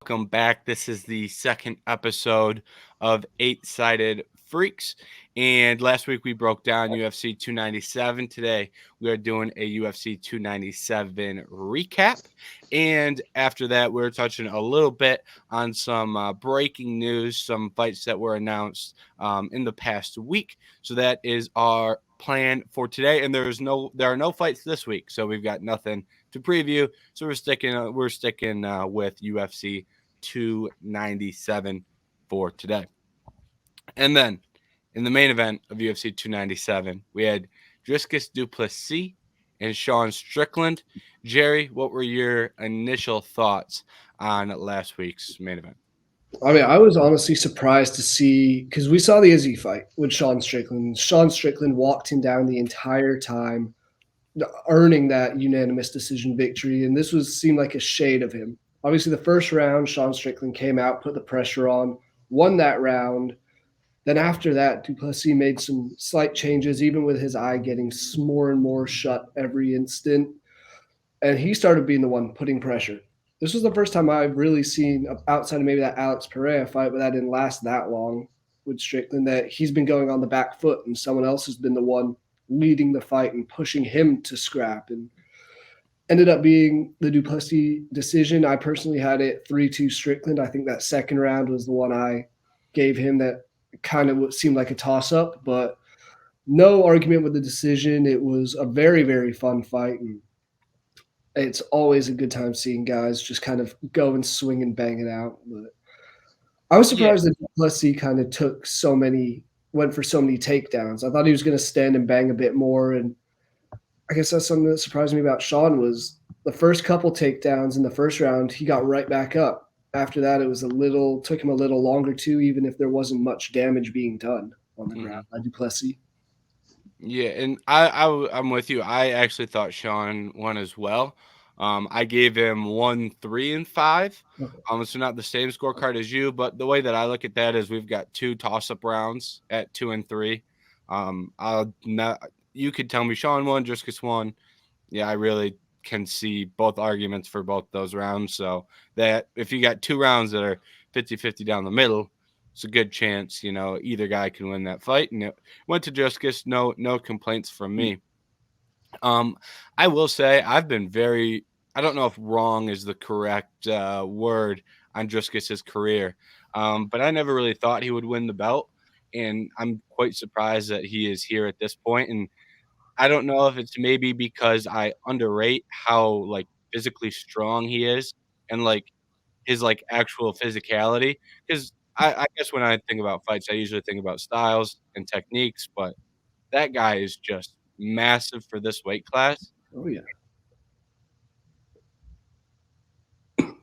welcome back. This is the second episode of Eight Sided Freaks. And last week we broke down UFC 297. Today we are doing a UFC 297 recap. And after that, we're touching a little bit on some breaking news, some fights that were announced in the past week. So that is our plan for today. And there are no fights this week. So we've got nothing to preview. So we're sticking with UFC 297 for today. And then in the main event of UFC 297, we had Dricus Du Plessis and Sean Strickland. Jerry, what were your initial thoughts on last week's main event? I mean, I was honestly surprised to see, because we saw the Izzy fight with Sean Strickland. Sean Strickland walked him down the entire time, earning that unanimous decision victory, and this seemed like a shade of him. Obviously, the first round, Sean Strickland came out, put the pressure on, won that round. Then after that, Du Plessis made some slight changes, even with his eye getting more and more shut every instant. And he started being the one putting pressure. This was the first time I've really seen, outside of maybe that Alex Pereira fight, but that didn't last that long with Strickland, that he's been going on the back foot and someone else has been the one leading the fight and pushing him to scrap. And ended up being the Du Plessis decision. I personally had it 3-2 Strickland. I think that second round was the one I gave him that kind of seemed like a toss-up, but no argument with the decision. It was a very, very fun fight, and it's always a good time seeing guys just kind of go and swing and bang it out. But I was surprised that Du Plessis kind of went for so many takedowns. I thought he was going to stand and bang a bit more, and I guess that's something that surprised me about Sean was the first couple takedowns in the first round, he got right back up. After that, it took him a little longer too, even if there wasn't much damage being done on the ground by Du Plessis. Yeah, and I'm with you. I actually thought Sean won as well. I gave him 1, 3, and 5. Okay. So not the same scorecard as you, but the way that I look at that is we've got 2 toss-up rounds at 2 and 3. You could tell me Sean won, Dricus won. Yeah, I really can see both arguments for both those rounds. So that if you got 2 rounds that are 50-50 down the middle, it's a good chance, either guy can win that fight. And it went to Dricus, no complaints from me. I will say I've been I don't know if wrong is the correct word on Dricus's career, but I never really thought he would win the belt. And I'm quite surprised that he is here at this point. And I don't know if it's maybe because I underrate how physically strong he is and his actual physicality. Because I guess when I think about fights, I usually think about styles and techniques, but that guy is just massive for this weight class. Oh yeah. Oh,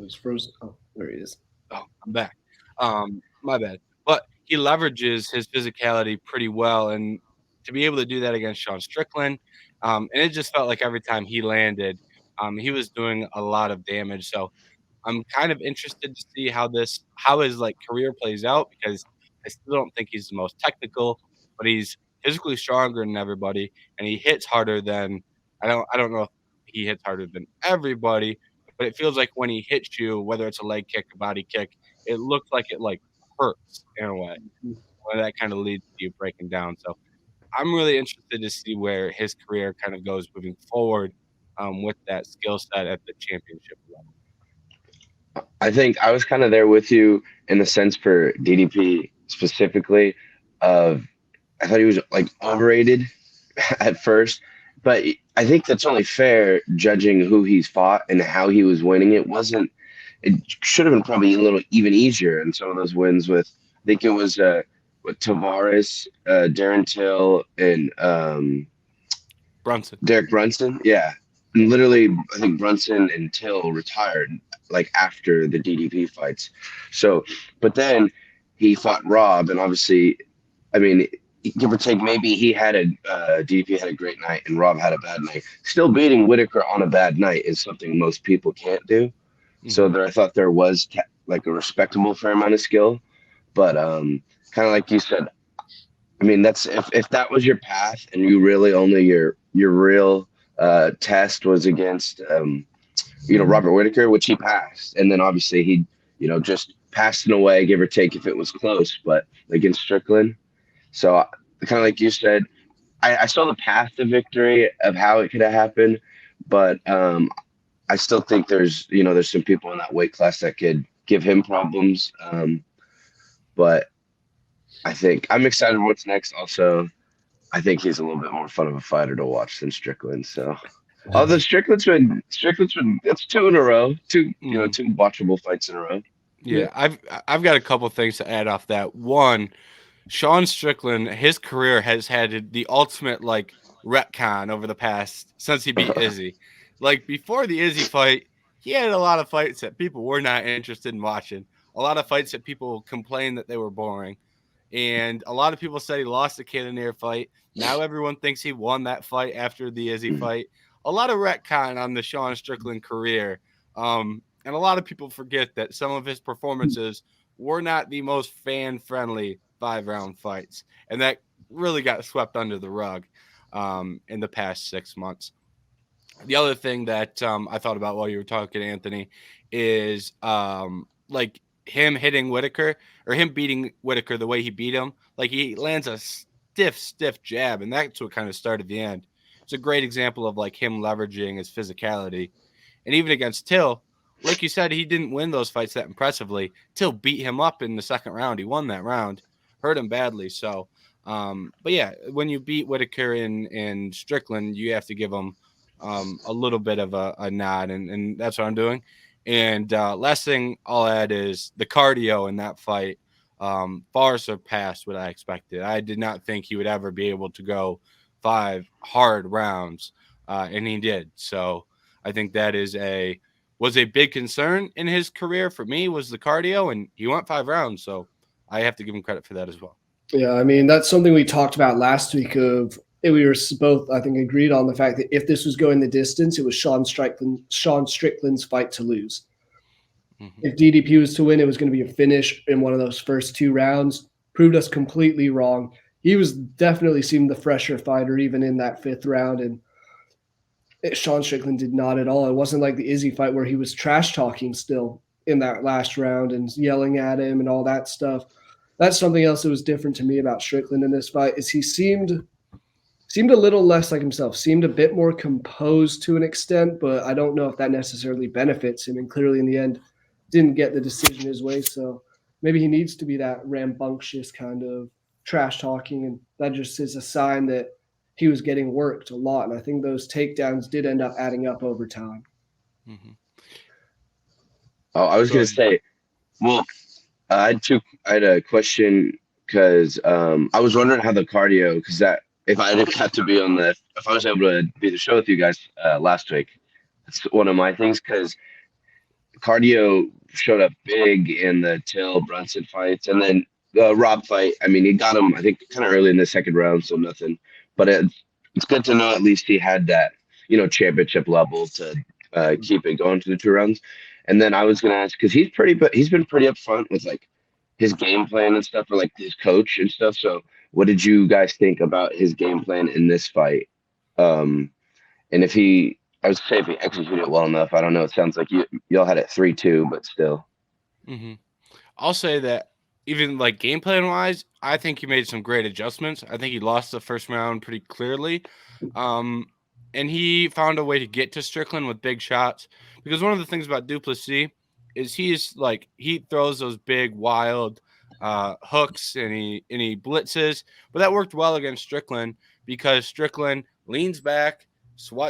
he's frozen. Oh, there he is. Oh, I'm back. My bad. But he leverages his physicality pretty well, and to be able to do that against Sean Strickland, and it just felt like every time he landed, he was doing a lot of damage. So I'm kind of interested to see how his career plays out, because I still don't think he's the most technical, but he's physically stronger than everybody, and he hits harder than I don't know if he hits harder than everybody, but it feels like when he hits you, whether it's a leg kick, a body kick, it looks like it hurts in a way. Well, that kind of leads to you breaking down. So I'm really interested to see where his career kind of goes moving forward with that skill set at the championship level. I think I was kind of there with you in the sense for DDP specifically of I thought he was overrated at first, but I think that's only fair judging who he's fought and how he was winning. It should have been probably a little even easier in some of those wins with, I think it was with Tavares, Darren Till, and Derek Brunson. Yeah. And literally, I think Brunson and Till retired after the DDP fights. So, but then he fought Rob, and obviously, I mean, give or take, maybe DDP had a great night and Rob had a bad night. Still beating Whitaker on a bad night is something most people can't do. Mm-hmm. So I thought there was a respectable fair amount of skill, but kind of like you said, I mean, that's if that was your path and you really only your real test was against Robert Whittaker, which he passed. And then obviously he, just passed in a way, give or take if it was close, but against Strickland. So kind of like you said, I saw the path to victory of how it could have happened, but I still think there's some people in that weight class that could give him problems. But I think I'm excited for what's next. Also, I think he's a little bit more fun of a fighter to watch than Strickland. So, although Strickland's been that's two in a row, two watchable fights in a row. Yeah, I've got a couple things to add off that. One, Sean Strickland, his career has had the ultimate retcon over the past since he beat Izzy. Before the Izzy fight, he had a lot of fights that people were not interested in watching. A lot of fights that people complained that they were boring. And a lot of people said he lost the Cannonier fight. Now everyone thinks he won that fight after the Izzy fight. A lot of retcon on the Sean Strickland career. And a lot of people forget that some of his performances were not the most fan-friendly 5-round fights. And that really got swept under the rug in the past 6 months. The other thing that I thought about while you were talking, Anthony, is him hitting Whittaker or him beating Whittaker the way he beat him. He lands a stiff jab, and that's what kind of started the end. It's a great example of him leveraging his physicality. And even against Till, like you said, he didn't win those fights that impressively. Till beat him up in the second round. He won that round, hurt him badly. So, but yeah, when you beat Whittaker in Strickland, you have to give him a little bit of a nod, and that's what I'm doing. And last thing I'll add is the cardio in that fight far surpassed what I expected. I did not think he would ever be able to go 5 hard rounds, and he did. So I think that was a big concern in his career for me, was the cardio, and he went 5 rounds. So I have to give him credit for that as well. Yeah, I mean, that's something we talked about last week we were both, I think, agreed on the fact that if this was going the distance, it was Sean Strickland's fight to lose. Mm-hmm. If DDP was to win, it was going to be a finish in one of those first 2 rounds. Proved us completely wrong. He was definitely seemed the fresher fighter even in that 5th round, and Sean Strickland did not at all. It wasn't like the Izzy fight where he was trash talking still in that last round and yelling at him and all that stuff. That's something else that was different to me about Strickland in this fight, is he seemed a little less like himself, seemed a bit more composed to an extent, but I don't know if that necessarily benefits him. And clearly in the end, didn't get the decision his way. So maybe he needs to be that rambunctious kind of trash talking. And that just is a sign that he was getting worked a lot. And I think those takedowns did end up adding up over time. Mm-hmm. Oh, I was going to say, well, I had a question because I was wondering how the cardio, because that, if I got to be if I was able to be the show with you guys last week, that's one of my things, because cardio showed up big in the Till Brunson fights, and then the Rob fight. I mean, he got him, I think, kind of early in the 2nd round, so nothing. But it's good to know at least he had that, championship level to keep it going to the 2 rounds. And then I was going to ask, because he's been pretty upfront with his game plan and stuff, or his coach and stuff. So what did you guys think about his game plan in this fight? And if I would say if he executed it well enough, I don't know. It sounds like y'all had it 3-2, but still. Mm-hmm. I'll say that even game plan wise, I think he made some great adjustments. I think he lost the 1st round pretty clearly. And he found a way to get to Strickland with big shots, because one of the things about Du Plessis is he throws those big wild hooks and he blitzes, but that worked well against Strickland because Strickland leans back,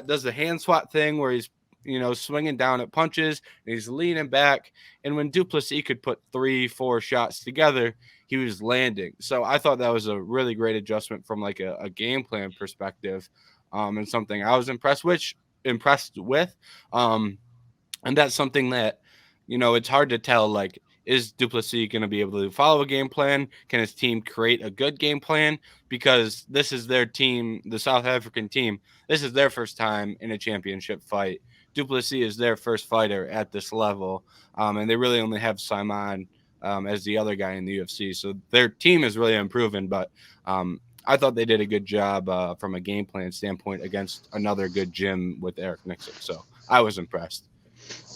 does the hand swat thing where he's swinging down at punches and he's leaning back, and when Du Plessis could put 3-4 shots together, he was landing. So I thought that was a really great adjustment from a game plan perspective, and something I was impressed with. And that's something that, it's hard to tell, is Du Plessis going to be able to follow a game plan? Can his team create a good game plan? Because this is their team, the South African team. This is their first time in a championship fight. Du Plessis is their first fighter at this level. And they really only have Simon as the other guy in the UFC. So their team is really improving. But I thought they did a good job from a game plan standpoint against another good gym with Eric Nixon. So I was impressed.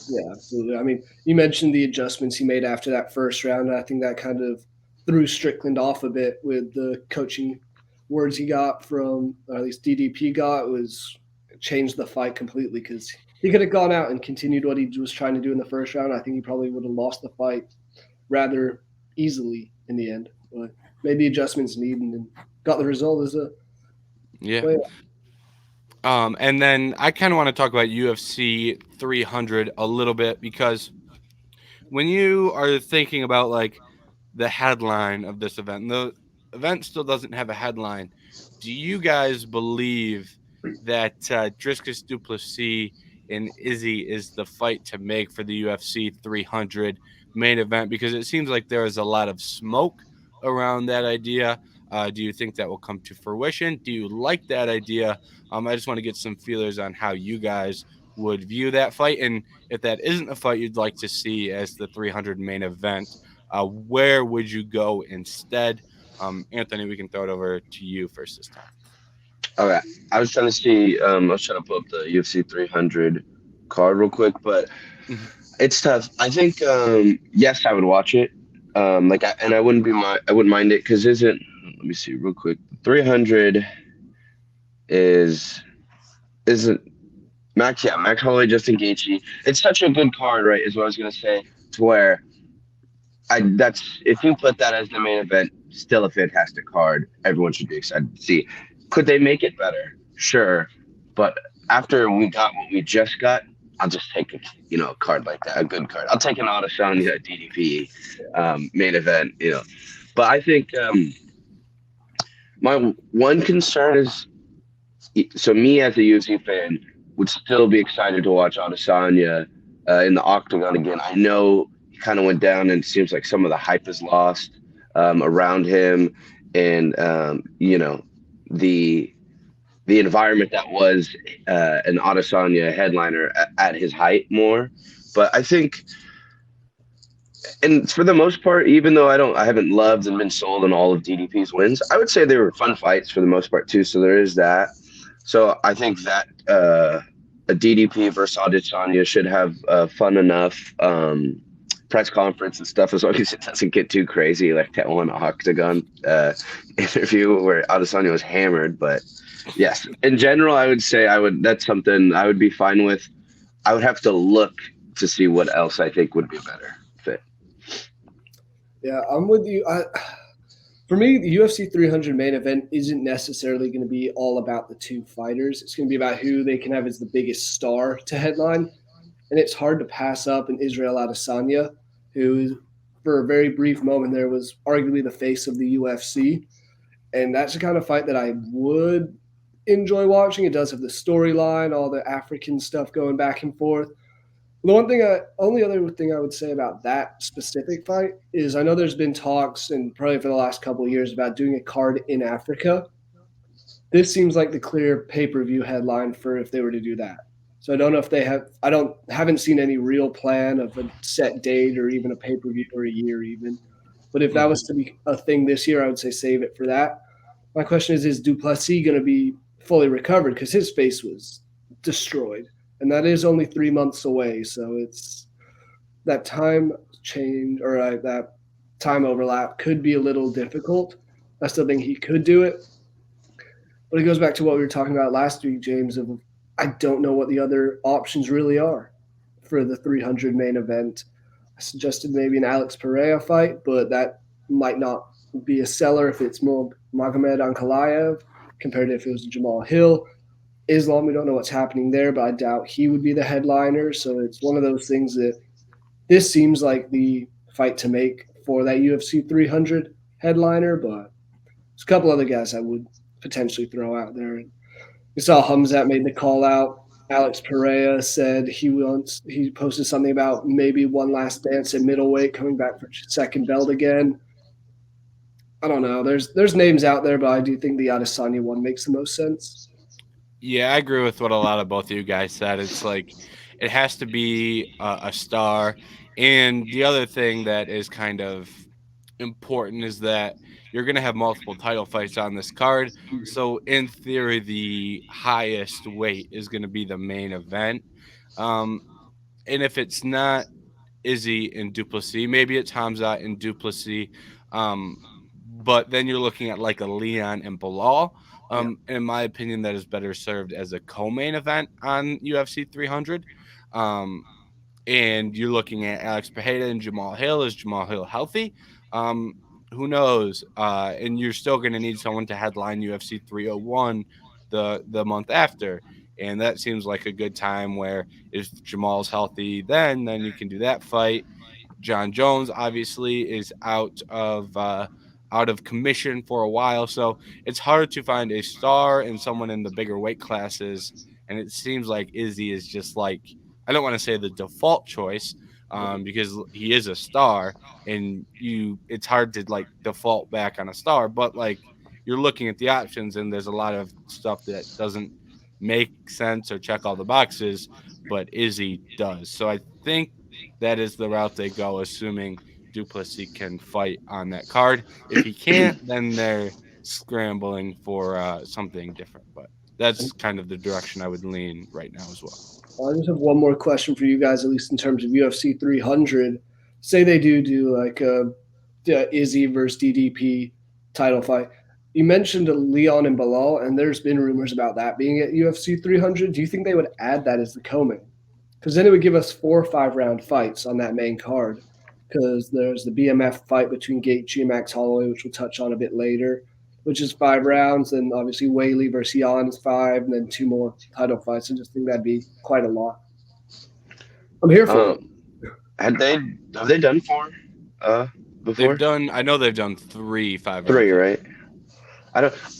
Yeah, absolutely. I mean, you mentioned the adjustments he made after that first round. I think that kind of threw Strickland off a bit with the coaching words he got from, or at least DDP got, was changed the fight completely because he could have gone out and continued what he was trying to do in the first round. I think he probably would have lost the fight rather easily in the end, but made the adjustments needed and got the result as a Yeah. player. And then I kind of want to talk about UFC 300 a little bit because when you are thinking about like the headline of this event, the event still doesn't have a headline. Do you guys believe that Dricus Du Plessis and Izzy is the fight to make for the UFC 300 main event? Because it seems like there is a lot of smoke around that idea. Do you think that will come to fruition? Do you like that idea? I just want to get some feelers on how you guys would view that fight. And if that isn't a fight you'd like to see as the 300 main event, where would you go instead? Anthony, we can throw it over to you first this time. Okay, I was trying to see. I was trying to pull up the UFC 300 card real quick, but it's tough. I think yes, I would watch it. I wouldn't I wouldn't mind it because isn't. Let me see real quick. 300 isn't Max. Yeah, Max Holloway, Justin Gaethje. It's such a good card, right? Is what I was gonna say. To where that's if you put that as the main event, still a fantastic card. Everyone should be excited to see. Could they make it better? Sure, but after we got what we just got, I'll just take a card like that, a good card. I'll take an Adesanya DDP main event, But I think my one concern is, so me as a UFC fan would still be excited to watch Adesanya in the octagon again. I know he kind of went down, and it seems like some of the hype is lost around him, and the environment that was an Adesanya headliner at his height more. But I think, and for the most part, even though I haven't loved and been sold on all of DDP's wins, I would say they were fun fights for the most part too. So there is that. So I think that a DDP versus Adesanya should have fun enough press conference and stuff, as long as it doesn't get too crazy, like that one octagon interview where Adesanya was hammered. But yes, in general, I would say that's something I would be fine with. I would have to look to see what else I think would be a better fit. Yeah, I'm with you. For me, the UFC 300 main event isn't necessarily going to be all about the two fighters. It's going to be about who they can have as the biggest star to headline. And it's hard to pass up an Israel Adesanya, who for a very brief moment there was arguably the face of the UFC. And that's the kind of fight that I would enjoy watching. It does have the storyline, all the African stuff going back and forth. The only other thing I would say about that specific fight is I know there's been talks, and probably for the last couple of years, about doing a card in Africa. This seems like the clear pay-per-view headline for if they were to do that. So I don't know if they have. Haven't seen any real plan of a set date or even a pay-per-view or a year even. But if that was to be a thing this year, I would say save it for that. My question is Du Plessis going to be fully recovered? Because his face was destroyed. And that is only 3 months away. So it's that time change or that time overlap could be a little difficult. I still think he could do it. But it goes back to what we were talking about last week, James, of I don't know what the other options really are for the 300 main event. I suggested maybe an Alex Pereira fight, but that might not be a seller if it's more Magomed Ankalaev compared to if it was Jamal Hill. Islam, we don't know what's happening there, but I doubt he would be the headliner. So it's one of those things that this seems like the fight to make for that UFC 300 headliner, but there's a couple other guys I would potentially throw out there. We saw Hamzat made the call out. Alex Pereira said he posted something about maybe one last dance at middleweight, coming back for second belt again. I don't know. There's names out there, but I do think the Adesanya one makes the most sense. Yeah, I agree with what a lot of both of you guys said. It's like it has to be a star. And the other thing that is kind of important is that you're going to have multiple title fights on this card. So in theory, the highest weight is going to be the main event. And if it's not Izzy and Du Plessis, maybe it's Hamza and Du Plessis. But then you're looking at like a Leon and Bilal. In my opinion, that is better served as a co-main event on UFC 300. And you're looking at Alex Pereira and Jamal Hill. Is Jamal Hill healthy? Who knows? And you're still going to need someone to headline UFC 301 the month after. And that seems like a good time where if Jamal's healthy, then you can do that fight. John Jones obviously is out of commission for a while, so it's hard to find a star and someone in the bigger weight classes. And it seems like Izzy is just like, I don't want to say the default choice, because he is a star, and it's hard to like default back on a star, but like you're looking at the options, and there's a lot of stuff that doesn't make sense or check all the boxes, but Izzy does. So I think that is the route they go, assuming Du Plessis can fight on that card. If he can't, then they're scrambling for something different. But that's kind of the direction I would lean right now as well. I just have one more question for you guys, at least in terms of UFC 300. Say they do like a Izzy versus DDP title fight. You mentioned Leon and Bilal, and there's been rumors about that being at UFC 300. Do you think they would add that as the co-main? Because then it would give us 4 or 5 round fights on that main card. Because there's the BMF fight between Gaethje and Max Holloway, which we'll touch on a bit later, which is 5 rounds. And obviously Whaley versus Jan is 5, and then 2 more title fights. I just think that'd be quite a lot. I'm here for it. Have they done 4 before? I know they've done 3 5 3, right?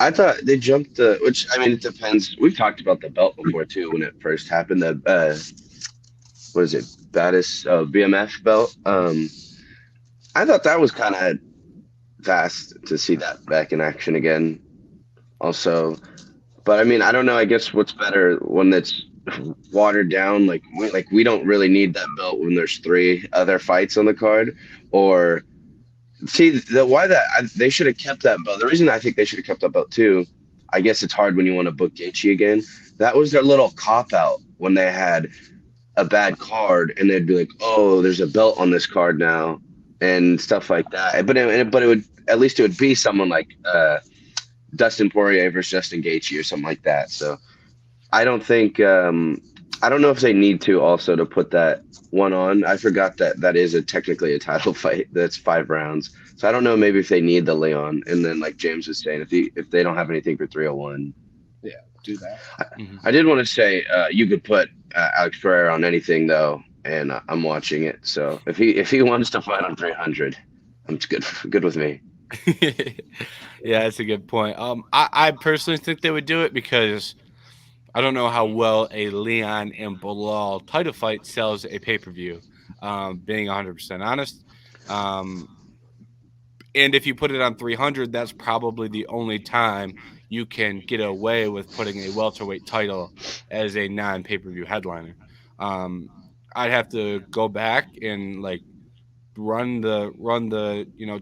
I thought they jumped which, I mean, it depends. We've talked about the belt before too when it first happened. What is it? Baddest BMF belt. I thought that was kind of fast to see that back in action again. Also, but I mean, I don't know. I guess what's better when it's watered down. Like we don't really need that belt when there's 3 other fights on the card, or. See, they should have kept that belt. The reason I think they should have kept that belt too, I guess it's hard when you want to book Gaethje again. That was their little cop out when they had a bad card, and they'd be like, "Oh, there's a belt on this card now," and stuff like that. But it would, at least it would be someone like Dustin Poirier versus Justin Gaethje or something like that. So I don't think I don't know if they need to also to put that one on. I forgot that is technically a title fight. That's 5 rounds. So I don't know maybe if they need the Leon. And then like James was saying, if they don't have anything for 301. Yeah, do that. I did want to say you could put Alex Pereira on anything though, and I'm watching it. So if he wants to fight on 300, it's good with me. Yeah, that's a good point. I personally think they would do it because I don't know how well a Leon and Bilal title fight sells a pay-per-view, being 100% honest. And if you put it on 300, that's probably the only time you can get away with putting a welterweight title as a non-pay-per-view headliner. I'd have to go back and like run the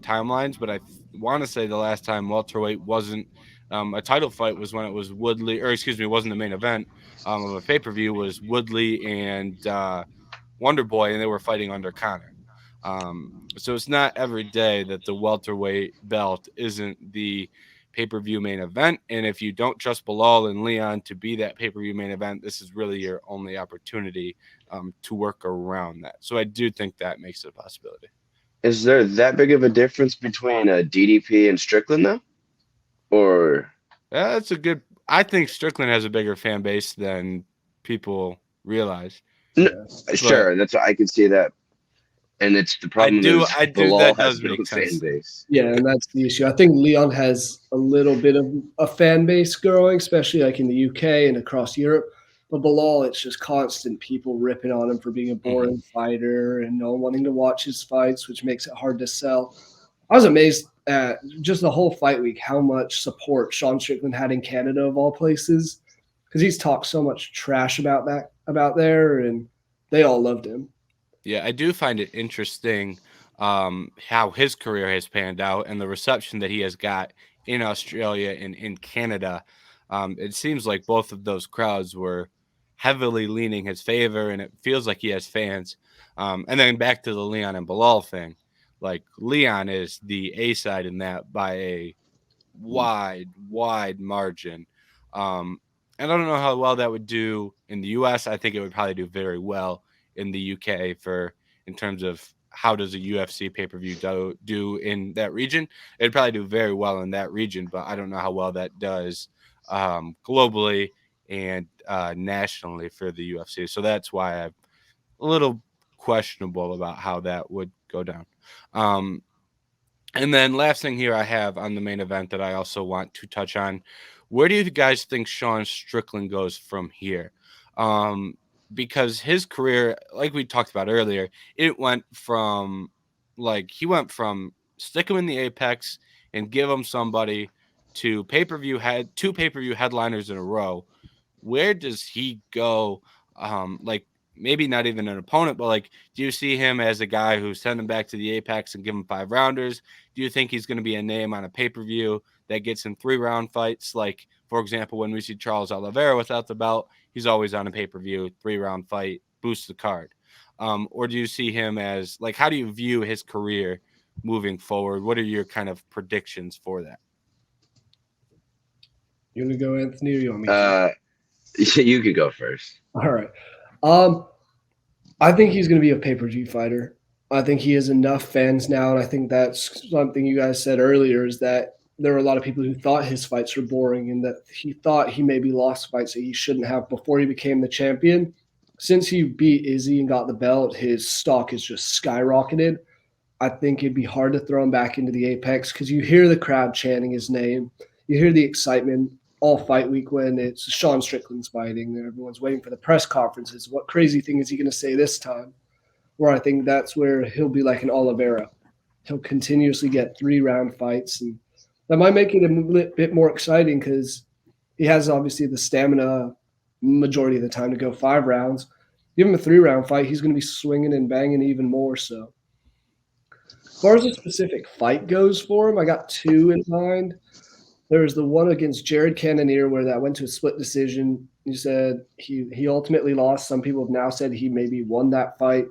timelines, but I want to say the last time welterweight wasn't a title fight was when it was Woodley, or excuse me, wasn't the main event of a pay-per-view, was Woodley and Wonder Boy, and they were fighting under Conor. So it's not every day that the welterweight belt isn't the pay-per-view main event. And if you don't trust Bilal and Leon to be that pay-per-view main event, this is really your only opportunity to work around that. So I do think that makes it a possibility. Is there that big of a difference between DDP and Strickland though? Or that's a good. I think Strickland has a bigger fan base than people realize. No, sure, that's I could see that, and it's the problem. I do. That does make sense. Fan base. Yeah, and that's the issue. I think Leon has a little bit of a fan base growing, especially like in the UK and across Europe. But Bilal, it's just constant people ripping on him for being a boring fighter and no one wanting to watch his fights, which makes it hard to sell. I was amazed at just the whole fight week how much support Sean Strickland had in Canada of all places, because he's talked so much trash about there, and they all loved him. Yeah, I do find it interesting how his career has panned out and the reception that he has got in Australia and in Canada. It seems like both of those crowds were heavily leaning his favor, and it feels like he has fans. And then back to the Leon and Bilal thing, like Leon is the A side in that by a wide margin. And I don't know how well that would do in the US. I think it would probably do very well in the UK in terms of how does a UFC pay-per-view do in that region. It'd probably do very well in that region, but I don't know how well that does globally and nationally for the UFC. So that's why I'm a little questionable about how that would go down. And then last thing here I have on the main event that I also want to touch on. Where do you guys think Sean Strickland goes from here? Because his career, like we talked about earlier, it went from stick him in the apex and give him somebody to two pay-per-view headliners in a row. Where does he go? Maybe not even an opponent, but do you see him as a guy who send him back to the apex and give him 5 rounders? Do you think he's going to be a name on a pay-per-view that gets in 3-round fights? Like, for example, when we see Charles Oliveira without the belt, he's always on a pay-per-view, 3-round fight, boosts the card. Or do you see him as, how do you view his career moving forward? What are your kind of predictions for that? You want to go, Anthony, or you want me to? You could go first. All right. I think he's going to be a pay-per-view fighter. I think he has enough fans now, and I think that's something you guys said earlier, is that there were a lot of people who thought his fights were boring and that he thought he maybe lost fights that he shouldn't have before he became the champion. Since he beat Izzy and got the belt, his stock has just skyrocketed. I think it'd be hard to throw him back into the apex because you hear the crowd chanting his name. You hear the excitement all fight week when it's Sean Strickland's fighting. Everyone's waiting for the press conferences. What crazy thing is he going to say this time? Where I think that's where he'll be like an Oliveira. He'll continuously get 3-round fights, and that might make it a bit more exciting because he has obviously the stamina majority of the time to go 5 rounds. Give him a 3-round fight, he's going to be swinging and banging even more so. As far as a specific fight goes for him, I got 2 in mind. There's the one against Jared Cannonier where that went to a split decision. You said he ultimately lost. Some people have now said he maybe won that fight.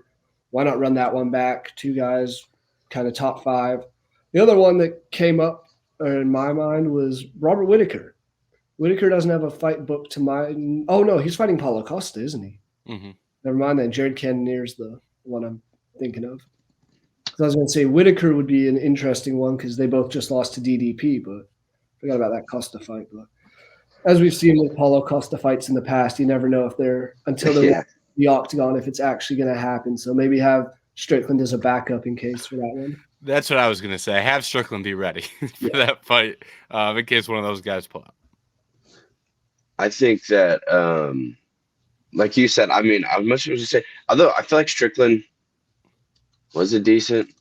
Why not run that one back? 2 guys, kind of top 5. The other one that came up in my mind was Robert Whittaker. Whittaker doesn't have a fight booked to mind. Oh, no, he's fighting Paulo Costa, isn't he? Mm-hmm. Never mind that. Jared Cannonier's the one I'm thinking of. I was going to say Whittaker would be an interesting one because they both just lost to DDP, but forgot about that Costa fight. But as we've seen with Paulo Costa fights in the past, you never know if they're until they're the octagon if it's actually going to happen. So maybe have Strickland as a backup in case for that one. That's what I was going to say. Have Strickland be ready for that fight in case one of those guys pull out. I think that, like you said, I mean, I much as to say, although I feel like Strickland was a decent.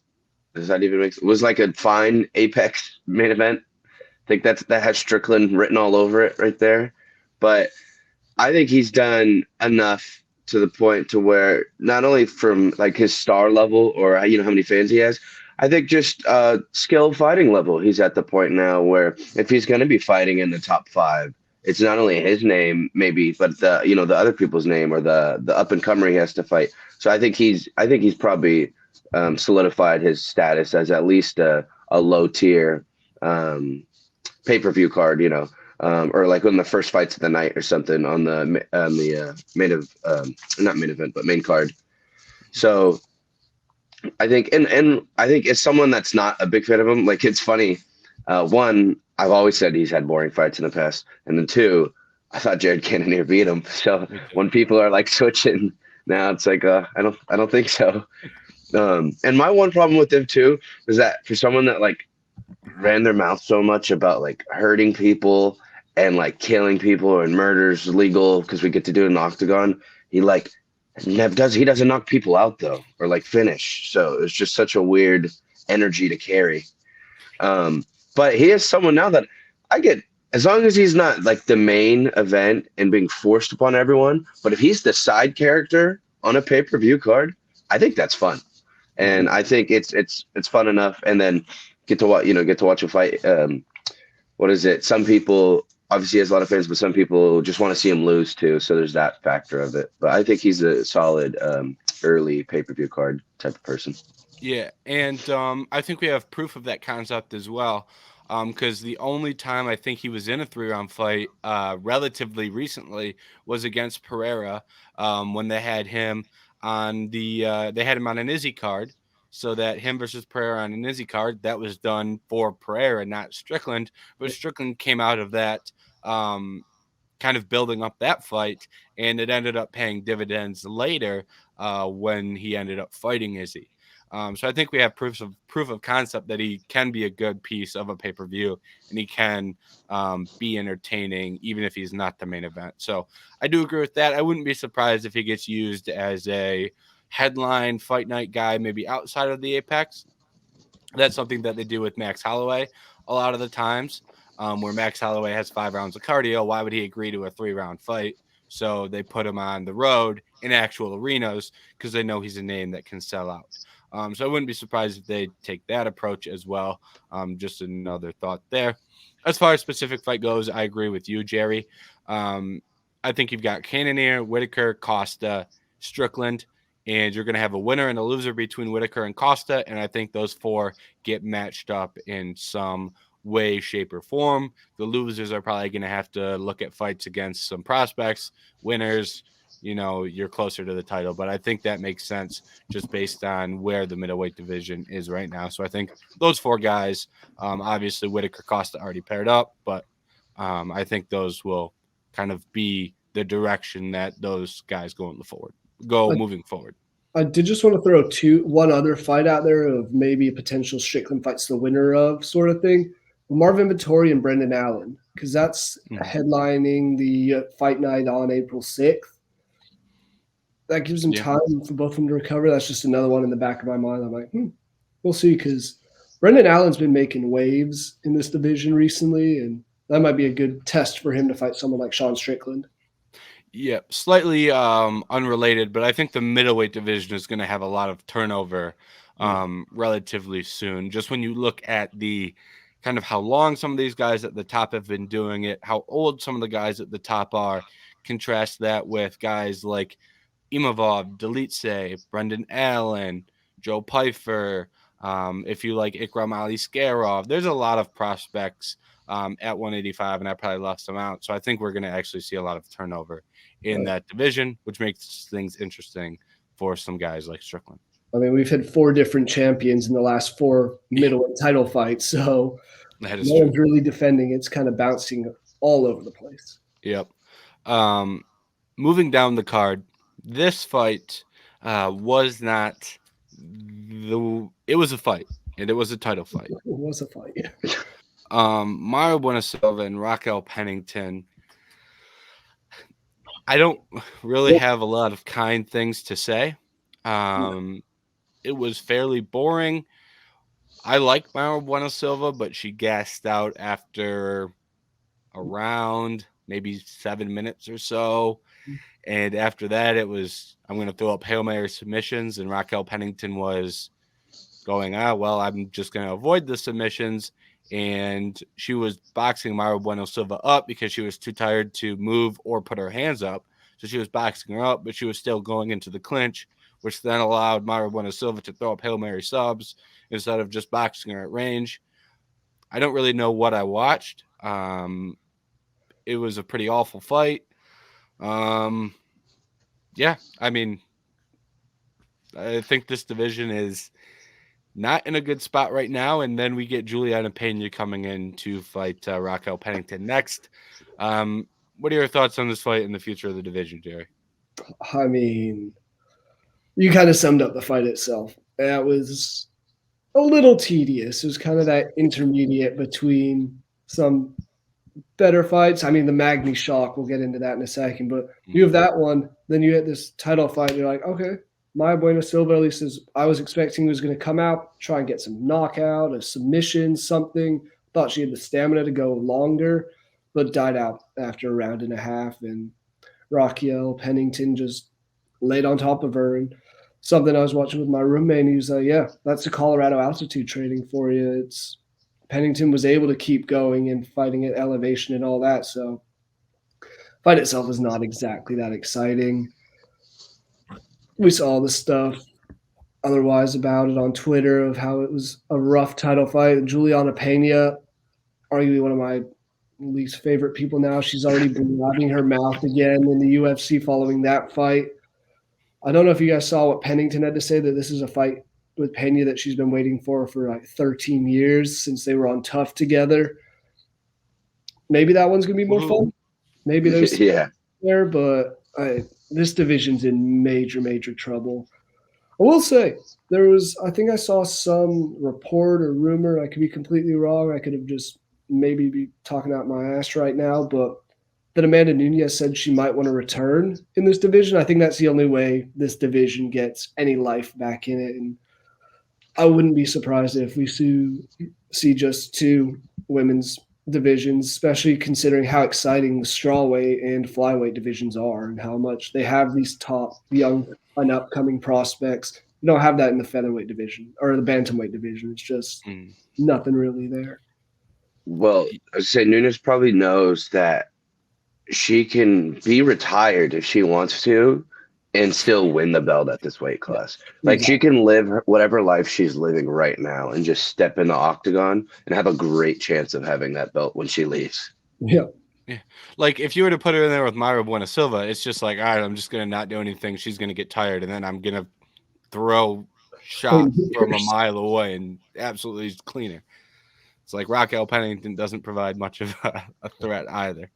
Does that even make sense? Was like a fine Apex main event. I think that has Strickland written all over it right there. But I think he's done enough to the point to where not only from like his star level or how many fans he has, I think just skill fighting level. He's at the point now where if he's going to be fighting in the top 5, it's not only his name maybe, but the other people's name or the up and comer he has to fight. So I think he's probably solidified his status as at least a low tier pay-per-view card, or like one of the first fights of the night or something on the not main event, but main card. So I think, and I think it's someone that's not a big fan of him. Like, it's funny. One, I've always said he's had boring fights in the past. And then 2, I thought Jared Cannonier beat him. So when people are like switching now, it's like, I don't think so. And my one problem with him too is that for someone that like ran their mouth so much about like hurting people and like killing people and murder's legal because we get to do it in the octagon, he doesn't knock people out though, or like finish. So it's just such a weird energy to carry. But he is someone now that I get, as long as he's not like the main event and being forced upon everyone, but if he's the side character on a pay-per-view card, I think that's fun. And I think it's fun enough. And then get to watch a fight. What is it? Some people obviously he has a lot of fans, but some people just want to see him lose too. So there's that factor of it. But I think he's a solid early pay-per-view card type of person. Yeah, and I think we have proof of that concept as well. Because the only time I think he was in a 3-round fight relatively recently was against Pereira when they had him on an Izzy card. So that him versus Pereira on an Izzy card, that was done for Pereira, not Strickland. But Strickland came out of that kind of building up that fight, and it ended up paying dividends later when he ended up fighting Izzy. So I think we have proof of concept that he can be a good piece of a pay-per-view, and he can be entertaining even if he's not the main event. So I do agree with that. I wouldn't be surprised if he gets used as a headline fight night guy, maybe outside of the Apex. That's something that they do with Max Holloway a lot of the times, where Max Holloway has 5 rounds of cardio. Why would he agree to a 3-round fight? So they put him on the road in actual arenas because they know he's a name that can sell out. So I wouldn't be surprised if they take that approach as well. Just another thought there. As far as specific fight goes, I agree with you, Jerry. I think you've got Cannonier, Whitaker, Costa, Strickland, and you're going to have a winner and a loser between Whitaker and Costa, and I think those 4 get matched up in some way, shape, or form. The losers are probably going to have to look at fights against some prospects. Winners, you're closer to the title, but I think that makes sense just based on where the middleweight division is right now. So I think those 4 guys, obviously Whitaker, Costa already paired up, but I think those will kind of be the direction that those guys moving forward. I did just want to throw one other fight out there of maybe a potential Strickland fight's the winner of sort of thing. Marvin Vettori and Brendan Allen, because that's headlining the fight night on April 6th. That gives them time for both of them to recover. That's just another one in the back of my mind. I'm like, we'll see, because Brendan Allen's been making waves in this division recently, and that might be a good test for him to fight someone like Sean Strickland. Yeah, slightly unrelated, but I think the middleweight division is going to have a lot of turnover relatively soon. Just when you look at the kind of how long some of these guys at the top have been doing it, how old some of the guys at the top are, contrast that with guys like Imavov, Delitse, Brendan Allen, Joe Pyfer, if you like Ikram Ali Skarov. There's a lot of prospects at 185, and I probably left some out. So I think we're going to actually see a lot of turnover in that division, which makes things interesting for some guys like Strickland. I mean, we've had 4 different champions in the last 4 middleweight title fights, so that is no one's really defending. It's kind of bouncing all over the place. Yep. Moving down the card, this fight was not it was a fight, and it was a title fight. It was a fight, yeah. Mario Buenasilva and Raquel Pennington. I don't really have a lot of kind things to say. It was fairly boring. I like Mario Buenasilva, but she gassed out after around maybe 7 minutes or so. And after that, it was, I'm going to throw up Hail Mary submissions, and Raquel Pennington was going, I'm just going to avoid the submissions. And she was boxing Mario Buenasilva up because she was too tired to move or put her hands up. So she was boxing her up, but she was still going into the clinch, which then allowed Mario Buenasilva to throw up Hail Mary subs instead of just boxing her at range. I don't really know what I watched. It was a pretty awful fight. Yeah, I mean, I think this division is not in a good spot right now, and then we get Juliana Pena coming in to fight Raquel Pennington next. What are your thoughts on this fight and the future of the division, Jerry? I mean, you kind of summed up the fight itself. That was a little tedious. It was kind of that intermediate between some better fights. I mean, the Magny shock, we'll get into that in a second, but you have that one, then you had this title fight, you're like, okay, Mario Buenasilva, at least as I was expecting, was going to come out, try and get some knockout, a submission, something. Thought she had the stamina to go longer, but died out after a round and a half, and Raquel Pennington just laid on top of her. And something I was watching with my roommate, and he was like, yeah, that's the Colorado altitude training for you. Pennington was able to keep going and fighting at elevation and all that. So fight itself is not exactly that exciting. We saw the stuff otherwise about it on Twitter of how it was a rough title fight. Juliana Pena, arguably one of my least favorite people now. She's already been blabbing her mouth again in the UFC following that fight. I don't know if you guys saw what Pennington had to say, that this is a fight with Pena that she's been waiting for like 13 years since they were on Tough together. Maybe that one's going to be more fun. Maybe there's there, but this division's in major, major trouble. I will say I think I saw some report or rumor. I could be completely wrong. I could have just maybe be talking out my ass right now, but that Amanda Nunes said she might want to return in this division. I think that's the only way this division gets any life back in it. And I wouldn't be surprised if we see just 2 women's divisions, especially considering how exciting the strawweight and flyweight divisions are and how much they have these top young and upcoming prospects. You don't have that in the featherweight division or the bantamweight division. It's just nothing really there. Well, I would say Nunes probably knows that she can be retired if she wants to and still win the belt at this weight class. Like she can live whatever life she's living right now and just step in the octagon and have a great chance of having that belt when she leaves. Yeah. Like if you were to put her in there with Mayra Bueno Silva, it's just like, all right, I'm just going to not do anything. She's going to get tired. And then I'm going to throw shots from a mile away and absolutely clean her. It's like Raquel Pennington doesn't provide much of a threat either.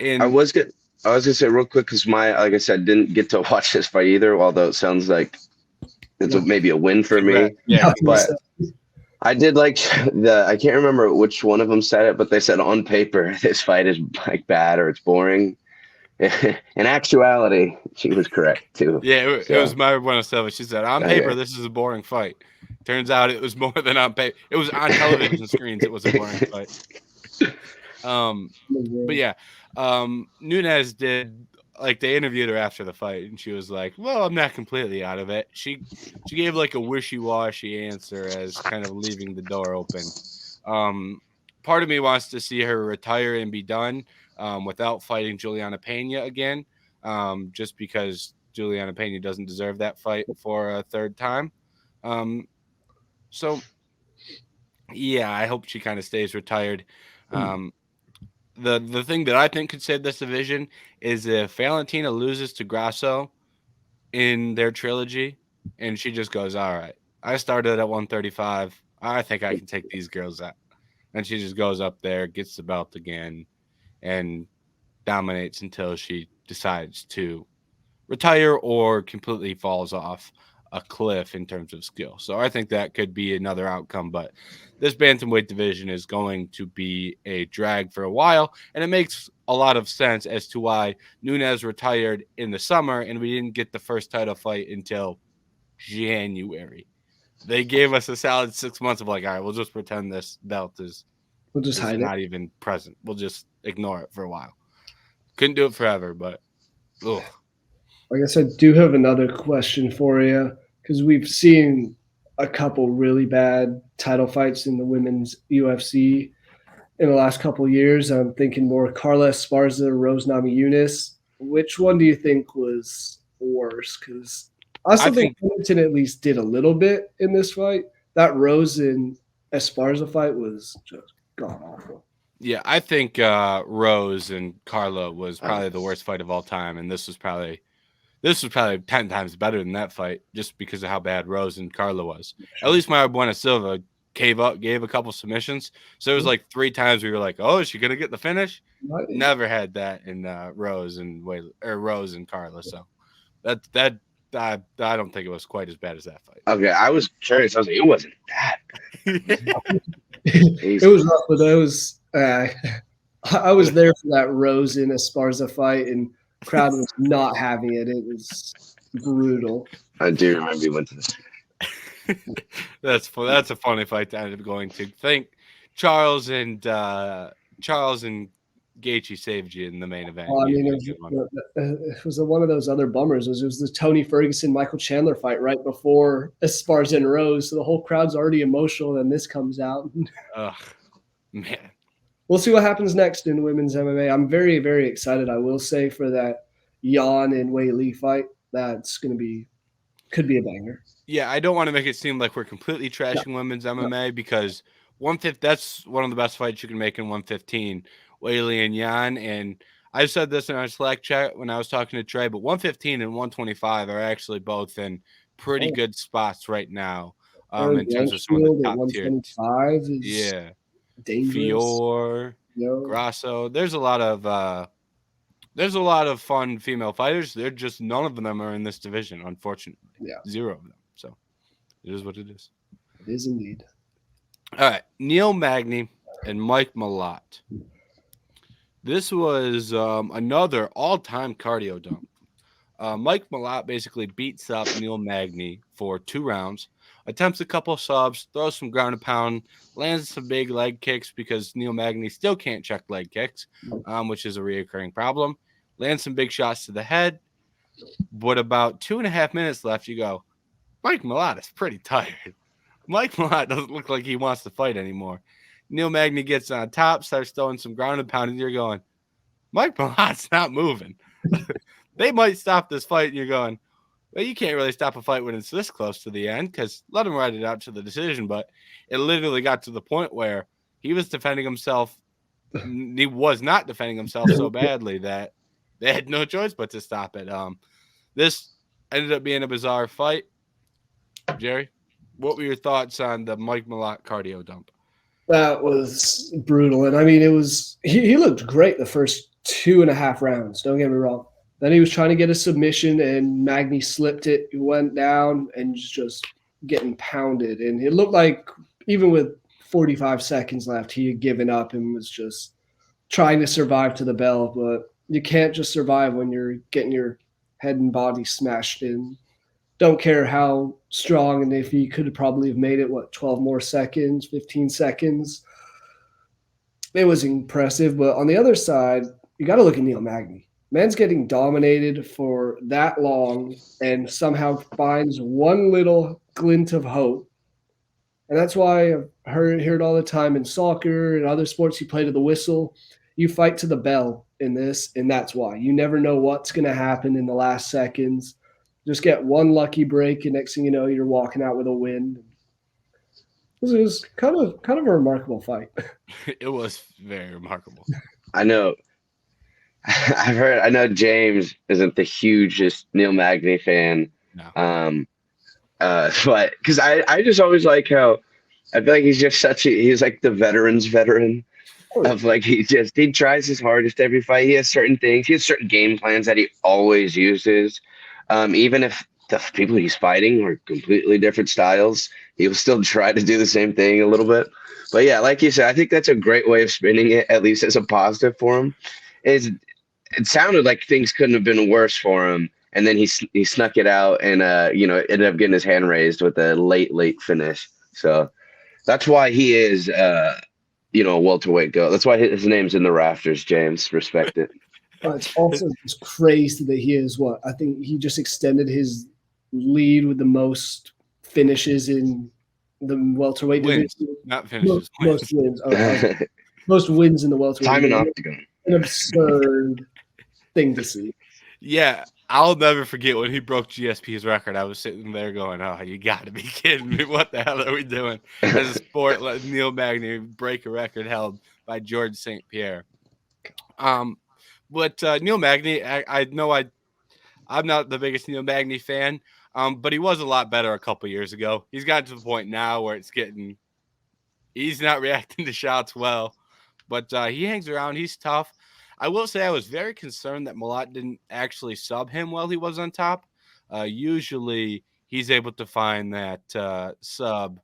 And I was gonna say real quick because like I said, didn't get to watch this fight either. Although it sounds like it's maybe a win for me. Yeah, but I did like I can't remember which one of them said it, but they said on paper this fight is like bad or it's boring. In actuality, she was correct too. Yeah, it was Mayra Bueno Silva. She said on paper this is a boring fight. Turns out it was more than on paper. It was on television screens. It was a boring fight. But yeah, Nunes did, like, they interviewed her after the fight and she was like, well, I'm not completely out of it. She gave like a wishy-washy answer as kind of leaving the door open. Part of me wants to see her retire and be done without fighting Juliana Pena again, just because Juliana Pena doesn't deserve that fight for a third time. So yeah, I hope she kind of stays retired. The thing that I think could save this division is if Valentina loses to Grasso in their trilogy and she just goes, all right, I started at 135. I think I can take these girls out. And she just goes up there, gets the belt again, and dominates until she decides to retire or completely falls off a cliff in terms of skill. So I think that could be another outcome, but this bantamweight division is going to be a drag for a while, and it makes a lot of sense as to why Nunes retired in the summer and we didn't get the first title fight until January. They gave us a solid 6 months of like, all right, we'll just pretend this belt is not even present. We'll just ignore it for a while. Couldn't do it forever, but ugh. I guess I do have another question for you, because we've seen a couple really bad title fights in the women's UFC in the last couple of years. I'm thinking more Carla Esparza, Rose Namajunas. Which one do you think was worse? Because I still think Pennington at least did a little bit in this fight. That Rose and Esparza fight was just god awful. Yeah, I think Rose and Carla was probably the worst fight of all time, and this was probably 10 times better than that fight, just because of how bad Rose and Carla was. Sure. At least Mayra Bueno Silva gave a couple submissions. So it was like 3 times we were like, oh, is she gonna get the finish? Never had that in Rose and Carla. So that I don't think it was quite as bad as that fight. Okay, I was curious. I was like, it wasn't that bad. It was rough, but I was there for that Rose and Esparza fight, and crowd was not having it. It was brutal. I do remember you went to this. That's a funny fight to end up going to. Think Charles and Gaethje saved you in the main event. Well, I mean, You- it was one of those other bummers. It was the Tony Ferguson Michael Chandler fight right before Esparza and Rose, so the whole crowd's already emotional, and this comes out. Ugh, man. We'll see what happens next in women's MMA. I'm very, very excited, I will say, for that Yan and Wei Li fight. That's going to be – could be a banger. Yeah, I don't want to make it seem like we're completely trashing women's MMA because 150 that's one of the best fights you can make in 115. Whaley and Yan, and I said this in our Slack chat when I was talking to Trey, but 115 and 125 are actually both in pretty good spots right now. In terms of some of the top tier. 125 is dangerous. Fior, Grasso. There's a lot of fun female fighters. They're just none of them are in this division, unfortunately. Yeah. 0 of them. So it is what it is. It is indeed. All right. Neil Magny and Mike Malott. This was another all-time cardio dump. Mike Malott basically beats up Neil Magny for 2 rounds, attempts a couple subs, throws some ground and pound, lands some big leg kicks because Neil Magny still can't check leg kicks, which is a reoccurring problem. Lands some big shots to the head. But about 2.5 minutes left, you go, Mike Malott is pretty tired. Mike Malott doesn't look like he wants to fight anymore. Neil Magny gets on top, starts throwing some ground and pound, and you're going, Mike Malott's not moving. They might stop this fight, and you're going, well, you can't really stop a fight when it's this close to the end because let him ride it out to the decision. But it literally got to the point where he was defending himself. He was not defending himself so badly that they had no choice but to stop it. This ended up being a bizarre fight. Jerry, what were your thoughts on the Mike Malott cardio dump? That was brutal. And I mean, he looked great the first 2.5 rounds. Don't get me wrong. Then he was trying to get a submission and Magny slipped it. He went down and just getting pounded. And it looked like even with 45 seconds left, he had given up and was just trying to survive to the bell. But you can't just survive when you're getting your head and body smashed in. Don't care how strong, and if he could have probably have made it, 12 more seconds, 15 seconds. It was impressive. But on the other side, you got to look at Neil Magny. Man's getting dominated for that long and somehow finds one little glint of hope. And that's why I've heard it all the time in soccer and other sports. You play to the whistle. You fight to the bell in this, and that's why. You never know what's going to happen in the last seconds. Just get one lucky break, and next thing you know, you're walking out with a win. It was kind of a remarkable fight. It was very remarkable. I know. I know James isn't the hugest Neil Magny fan. No. But because I just always like how I feel like he's just he's like the veteran of like he tries his hardest every fight. He has certain things. He has certain game plans that he always uses. Even if the people he's fighting are completely different styles, he will still try to do the same thing a little bit. But yeah, like you said, I think that's a great way of spinning it, at least as a positive for him. It sounded like things couldn't have been worse for him, and then he snuck it out and ended up getting his hand raised with a late finish. So that's why he is a welterweight GOAT. That's why his name's in the rafters. James, respect it. It's also just crazy that he is I think he just extended his lead with the most finishes in the welterweight wins, division. Not finishes. Most wins. Most wins in the welterweight. Time and octagon. An absurd thing to see. Yeah, I'll never forget when he broke GSP's record. I was sitting there going, "Oh, you got to be kidding me! What the hell are we doing as a sport? Let Neil Magny break a record held by George St. Pierre." But Neil Magny, I know I'm not the biggest Neil Magny fan, but he was a lot better a couple years ago. He's gotten to the point now where he's not reacting to shots well, but he hangs around. He's tough. I will say I was very concerned that Malott didn't actually sub him while he was on top. Usually he's able to find that sub.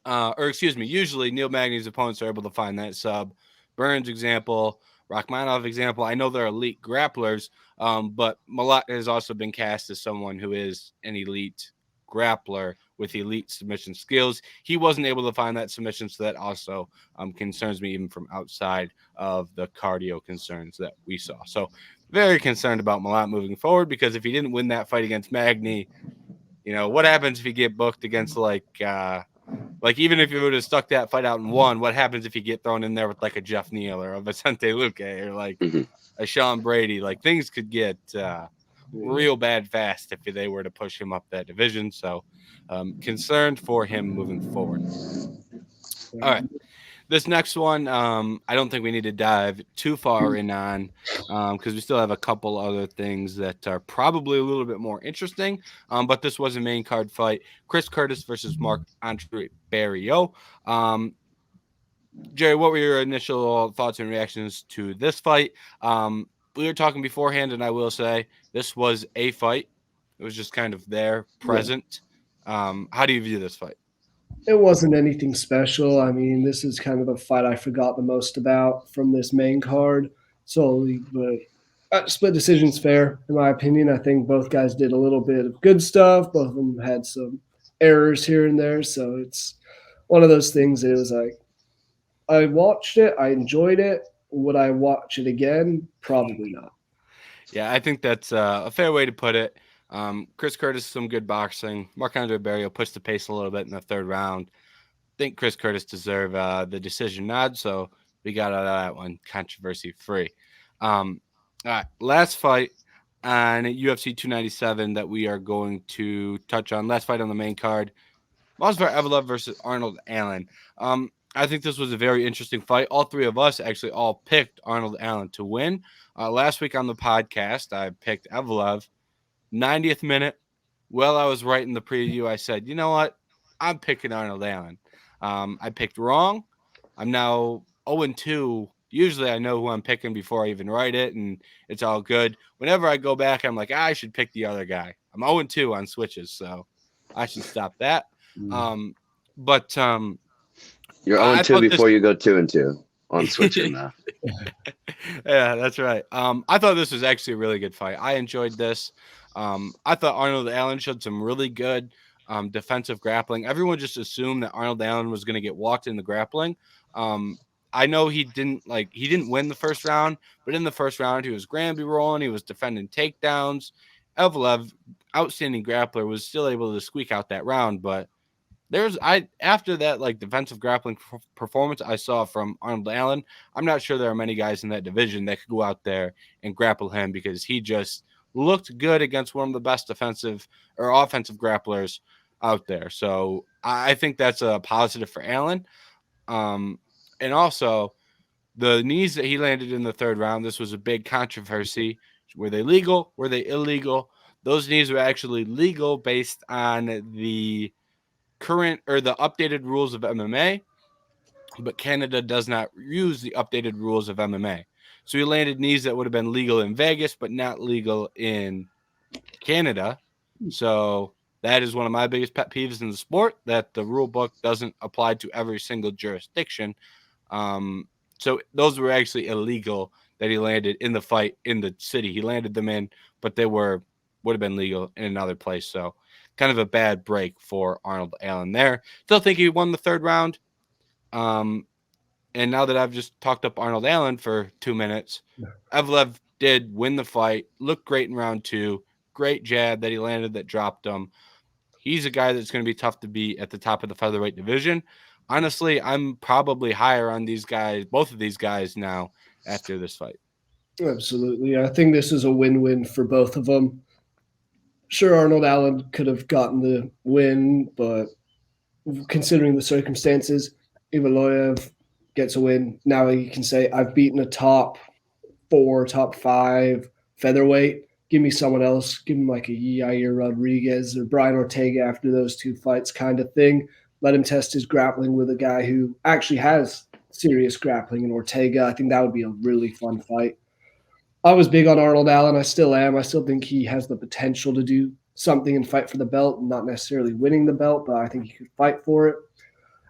Usually Neil Magny's opponents are able to find that sub. Burns example. Rachmanov example, I know they're elite grapplers, but Malott has also been cast as someone who is an elite grappler with elite submission skills. He wasn't able to find that submission, so that also concerns me even from outside of the cardio concerns that we saw. So very concerned about Malott moving forward, because if he didn't win that fight against Magny, what happens if you get booked against even if you would have stuck that fight out and won, what happens if you get thrown in there with like a Jeff Neal or a Vicente Luque or like a Sean Brady? Like things could get real bad fast if they were to push him up that division. So concerned for him moving forward. All right. This next one, I don't think we need to dive too far in on because we still have a couple other things that are probably a little bit more interesting. But this was a main card fight. Chris Curtis versus Marc-Andre Barriault. Jerry, what were your initial thoughts and reactions to this fight? We were talking beforehand, and I will say this was a fight. It was just kind of there, present. Yeah. How do you view this fight? It wasn't anything special. I mean, this is kind of the fight I forgot the most about from this main card solely, but split decision's fair, in my opinion. I think both guys did a little bit of good stuff. Both of them had some errors here and there. So it's one of those things that it was like, I watched it. I enjoyed it. Would I watch it again? Probably not. Yeah, I think that's a fair way to put it. Chris Curtis, some good boxing. Marc-Andre Barriault pushed the pace a little bit in the third round. I think Chris Curtis deserved the decision nod, so we got out of that one controversy free. All right, last fight on UFC 297 that we are going to touch on. Last fight on the main card. Movsar Evloev versus Arnold Allen. I think this was a very interesting fight. All three of us actually all picked Arnold Allen to win. Last week on the podcast, I picked Evloev. 90th minute, while I was writing the preview, I said, you know what? I'm picking Arnold Allen. I picked wrong. I'm now 0-2. Usually I know who I'm picking before I even write it, and it's all good. Whenever I go back, I'm like, I should pick the other guy. I'm 0-2 on switches, so I should stop that. But you're 0-2 before you go 2-2 on switching now. Yeah, that's right. I thought this was actually a really good fight. I enjoyed this. I thought Arnold Allen showed some really good defensive grappling. Everyone just assumed that Arnold Allen was going to get walked in the grappling. I know he didn't win the first round, but in the first round he was Granby rolling, he was defending takedowns. Evloev, outstanding grappler, was still able to squeak out that round, but after that defensive grappling performance I saw from Arnold Allen, I'm not sure there are many guys in that division that could go out there and grapple him, because he just looked good against one of the best defensive or offensive grapplers out there. So I think that's a positive for Allen. And also the knees that he landed in the third round, this was a big controversy. Were they legal? Were they illegal? Those knees were actually legal based on the current or the updated rules of MMA, but Canada does not use the updated rules of MMA. So he landed knees that would have been legal in Vegas, but not legal in Canada. So that is one of my biggest pet peeves in the sport, that the rule book doesn't apply to every single jurisdiction. So those were actually illegal that he landed in the fight in the city he landed them in, but they would have been legal in another place. So kind of a bad break for Arnold Allen there. Still think he won the third round. And now that I've just talked up Arnold Allen for 2 minutes, Evloev did win the fight, looked great in round 2, great jab that he landed that dropped him. He's a guy that's going to be tough to beat at the top of the featherweight division. Honestly, I'm probably higher on these guys, both of these guys now after this fight. Absolutely. I think this is a win-win for both of them. Sure, Arnold Allen could have gotten the win, but considering the circumstances, Evloev gets a win. Now you can say, I've beaten a top 4, top 5 featherweight. Give me someone else. Give him like a Yair Rodriguez or Brian Ortega after those 2 fights kind of thing. Let him test his grappling with a guy who actually has serious grappling in Ortega. I think that would be a really fun fight. I was big on Arnold Allen. I still am. I still think he has the potential to do something and fight for the belt, not necessarily winning the belt, but I think he could fight for it.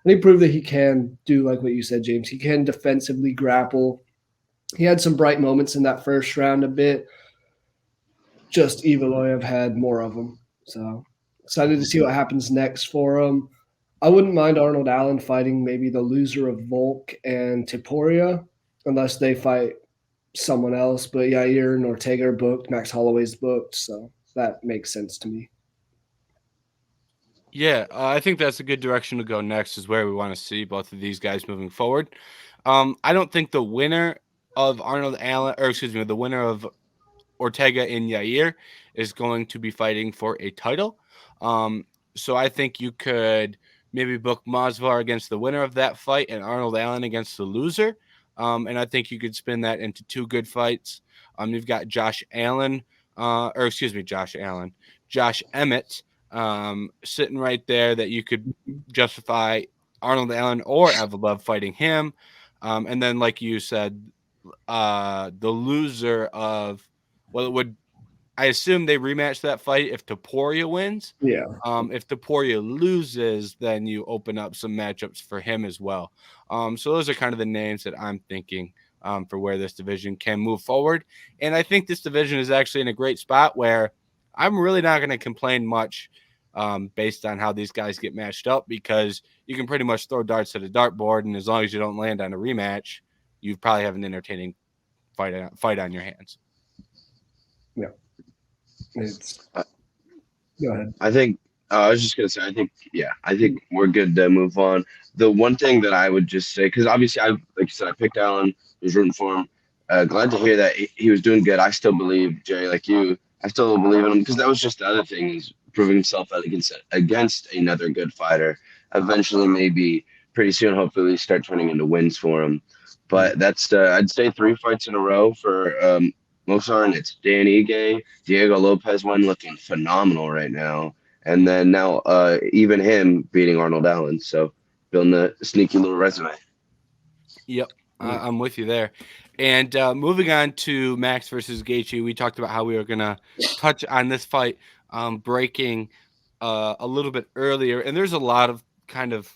And he proved that he can do like what you said, James. He can defensively grapple. He had some bright moments in that first round a bit. Just Evloev had more of them. So Excited to see what happens next for him. I wouldn't mind Arnold Allen fighting maybe the loser of Volk and Topuria, unless they fight someone else. But Yair and Ortega are booked. Max Holloway's booked, so that makes sense to me. Yeah, I think that's a good direction to go next, is where we want to see both of these guys moving forward. I don't think the winner of Arnold Allen, or excuse me, the winner of Ortega and Yair is going to be fighting for a title. So I think you could maybe book Movsar against the winner of that fight and Arnold Allen against the loser. And I think you could spin that into two good fights. You've got Josh Emmett, sitting right there that you could justify Arnold Allen or Evloev fighting him. And then, like you said, the loser of, well, it would, I assume they rematch that fight if Topuria wins. Yeah. If Topuria loses, then you open up some matchups for him as well. So those are kind of the names that I'm thinking for where this division can move forward. And I think this division is actually in a great spot where I'm really not going to complain much based on how these guys get matched up, because you can pretty much throw darts at a dartboard, and as long as you don't land on a rematch, you probably have an entertaining fight on your hands. Yeah. Go ahead. I think I was just gonna say, I think we're good to move on. The one thing that I would just say, because obviously like you said, I picked Allen, was rooting for him. Glad to hear that he was doing good. I still believe, Jerry, like you, I still believe in him, because that was just the other thing, is proving himself out against another good fighter. Eventually, maybe pretty soon, hopefully, start turning into wins for him. But that's I'd say 3 fights in a row for Movsar, and it's Dan Ige, Diego Lopez one looking phenomenal right now, and then now even him beating Arnold Allen. So building a sneaky little resume. Yep, I'm with you there. And moving on to Max versus Gaethje, we talked about how we were gonna touch on this fight breaking a little bit earlier, and there's a lot of kind of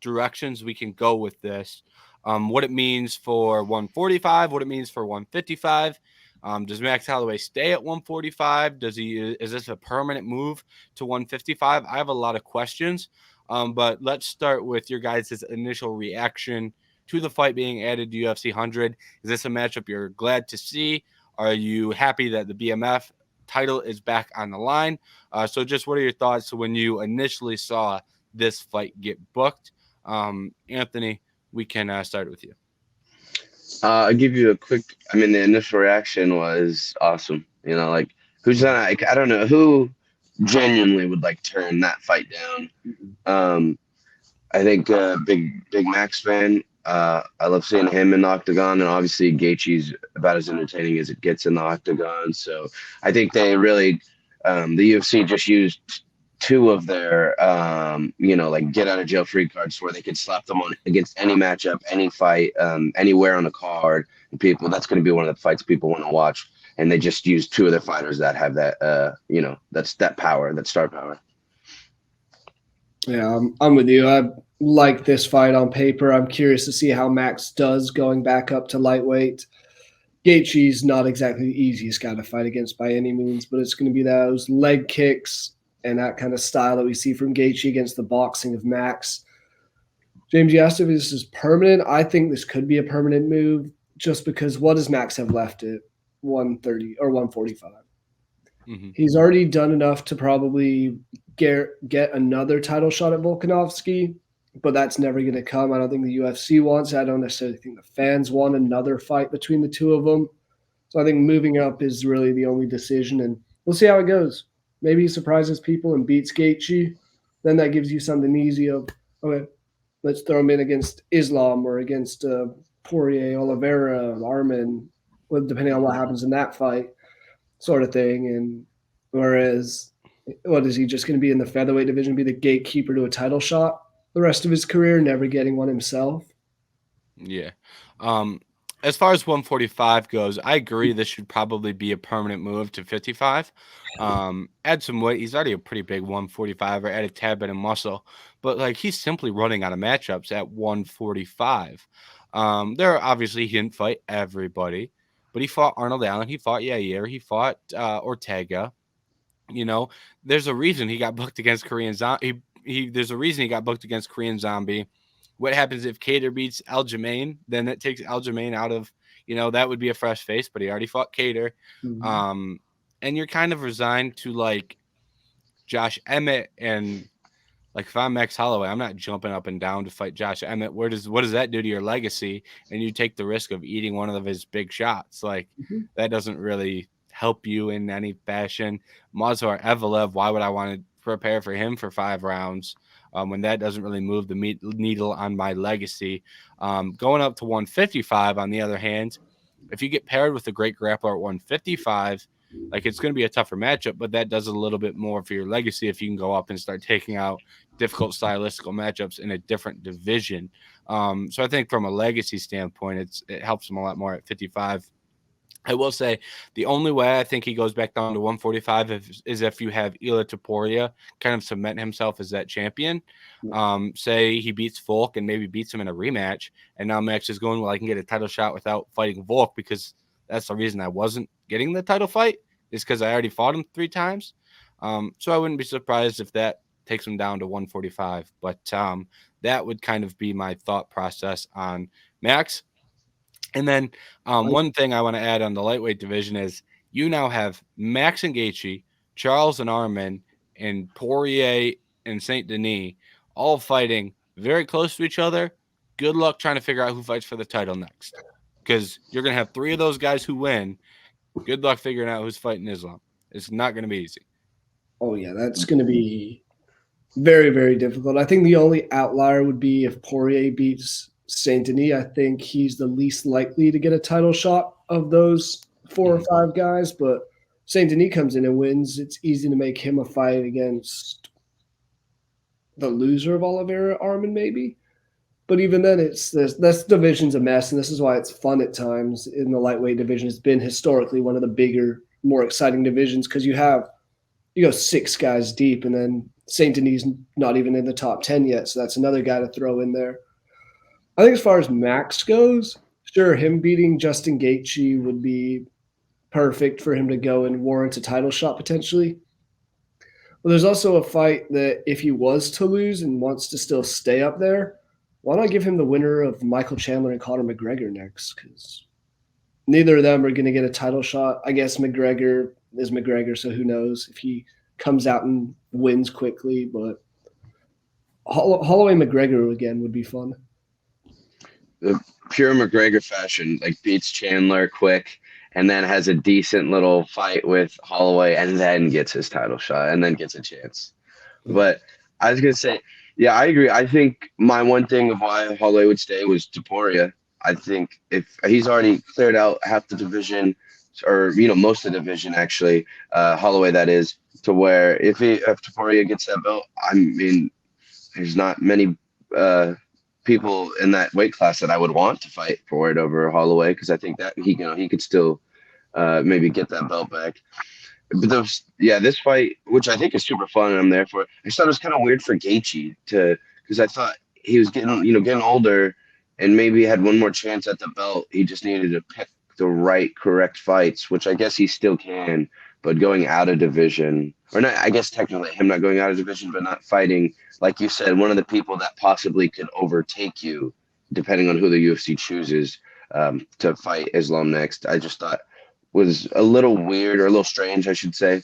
directions we can go with this. What it means for 145, what it means for 155. Does Max Holloway stay at 145? Is this a permanent move to 155? I have a lot of questions, but let's start with your guys' initial reaction to the fight being added to UFC 100. Is this a matchup you're glad to see? Are you happy that the BMF title is back on the line? So just what are your thoughts when you initially saw this fight get booked? Anthony, we can start with you. I'll give you a quick. I mean, the initial reaction was awesome. You know, like who's not? Like, I don't know who genuinely would like turn that fight down. I think big Max fan. I love seeing him in the octagon, and obviously Gaethje's about as entertaining as it gets in the octagon. So I think they really, the UFC just used 2 of their, like get out of jail free cards where they could slap them on against any matchup, any fight, anywhere on the card. And that's going to be one of the fights people want to watch. And they just used 2 of their fighters that have that, that's that power, that star power. Yeah, I'm with you. I like this fight on paper. I'm curious to see how Max does going back up to lightweight. Gaethje's not exactly the easiest guy to fight against by any means, but it's going to be those leg kicks and that kind of style that we see from Gaethje against the boxing of Max. James, you asked if this is permanent. I think this could be a permanent move, just because what does Max have left at 130 or 145? Mm-hmm. He's already done enough to probably get another title shot at Volkanovski, but that's never going to come. I don't think the UFC wants it. I don't necessarily think the fans want another fight between the 2 of them. So I think moving up is really the only decision, and we'll see how it goes. Maybe he surprises people and beats Gaethje. Then that gives you something easy of, okay, let's throw him in against Islam or against Poirier, Oliveira, Armin, depending on what happens in that fight, sort of thing. And whereas, what is he just going to be in the featherweight division, be the gatekeeper to a title shot the rest of his career, never getting one himself? Yeah. As far as 145 goes, I agree this should probably be a permanent move to 55. Add some weight. He's already a pretty big 145, or add a tad bit of muscle, but like he's simply running out of matchups at 145. Obviously he didn't fight everybody, but he fought Arnold Allen, he fought Yair, he fought Ortega. You know, there's a reason he got booked against Korean Zombie. There's a reason he got booked against Korean Zombie. What happens if Cater beats Aljamain? Then that takes Aljamain out of, that would be a fresh face, but he already fought Cater. Mhm. And you're kind of resigned to like Josh Emmett, and like if I'm Max Holloway, I'm not jumping up and down to fight Josh Emmett. What does that do to your legacy? And you take the risk of eating one of his big shots. Like Mhm. that doesn't really help you in any fashion. Movsar Evloev, why would I want to prepare for him for 5 rounds when that doesn't really move the needle on my legacy? Going up to 155, on the other hand, if you get paired with a great grappler at 155, like it's going to be a tougher matchup, but that does a little bit more for your legacy if you can go up and start taking out difficult stylistical matchups in a different division. So I think from a legacy standpoint, it helps him a lot more at 55. I will say the only way I think he goes back down to 145 is if you have Ila Topuria kind of cement himself as that champion. Say he beats Volk and maybe beats him in a rematch, and now Max is going, well, I can get a title shot without fighting Volk, because that's the reason I wasn't getting the title fight, is because I already fought him 3 times. So I wouldn't be surprised if that takes him down to 145. But that would kind of be my thought process on Max. And then one thing I want to add on the lightweight division is you now have Max and Gaethje, Charles and Arman, and Poirier and Saint Denis all fighting very close to each other. Good luck trying to figure out who fights for the title next, because you're going to have 3 of those guys who win. Good luck figuring out who's fighting Islam. It's not going to be easy. Oh yeah, that's going to be very, very difficult. I think the only outlier would be if Poirier beats Saint Denis. I think he's the least likely to get a title shot of those 4 or 5 guys. But Saint Denis comes in and wins. It's easy to make him a fight against the loser of Oliveira Arman, maybe. But even then, this division's a mess, and this is why it's fun at times in the lightweight division. It's been historically one of the bigger, more exciting divisions, because you go 6 guys deep, and then Saint Denis not even in the top 10 yet, so that's another guy to throw in there. I think as far as Max goes, sure, him beating Justin Gaethje would be perfect for him to go and warrant a title shot potentially. But there's also a fight that if he was to lose and wants to still stay up there, why not give him the winner of Michael Chandler and Conor McGregor next? Because neither of them are going to get a title shot. I guess McGregor is McGregor, so who knows if he comes out and wins quickly. But Holloway McGregor again would be fun. The pure McGregor fashion, like beats Chandler quick, and then has a decent little fight with Holloway, and then gets his title shot, and then gets a chance. But I was gonna say, yeah, I agree. I think my one thing of why Holloway would stay was Topuria. I think if he's already cleared out half the division, or most of the division actually, Holloway that is, to where if Topuria gets that belt, I mean, there's not many people in that weight class that I would want to fight for it over Holloway, because I think that he could still maybe get that belt back. But this fight, which I think is super fun, and I'm there for it. I just thought it was kind of weird for Gaethje because I thought he was getting older, and maybe had one more chance at the belt. He just needed to pick the right, correct fights, which I guess he still can. But going out of division, or not, I guess technically him not going out of division, but not fighting, like you said, one of the people that possibly could overtake you, depending on who the UFC chooses to fight Islam next. I just thought was a little weird, or a little strange, I should say.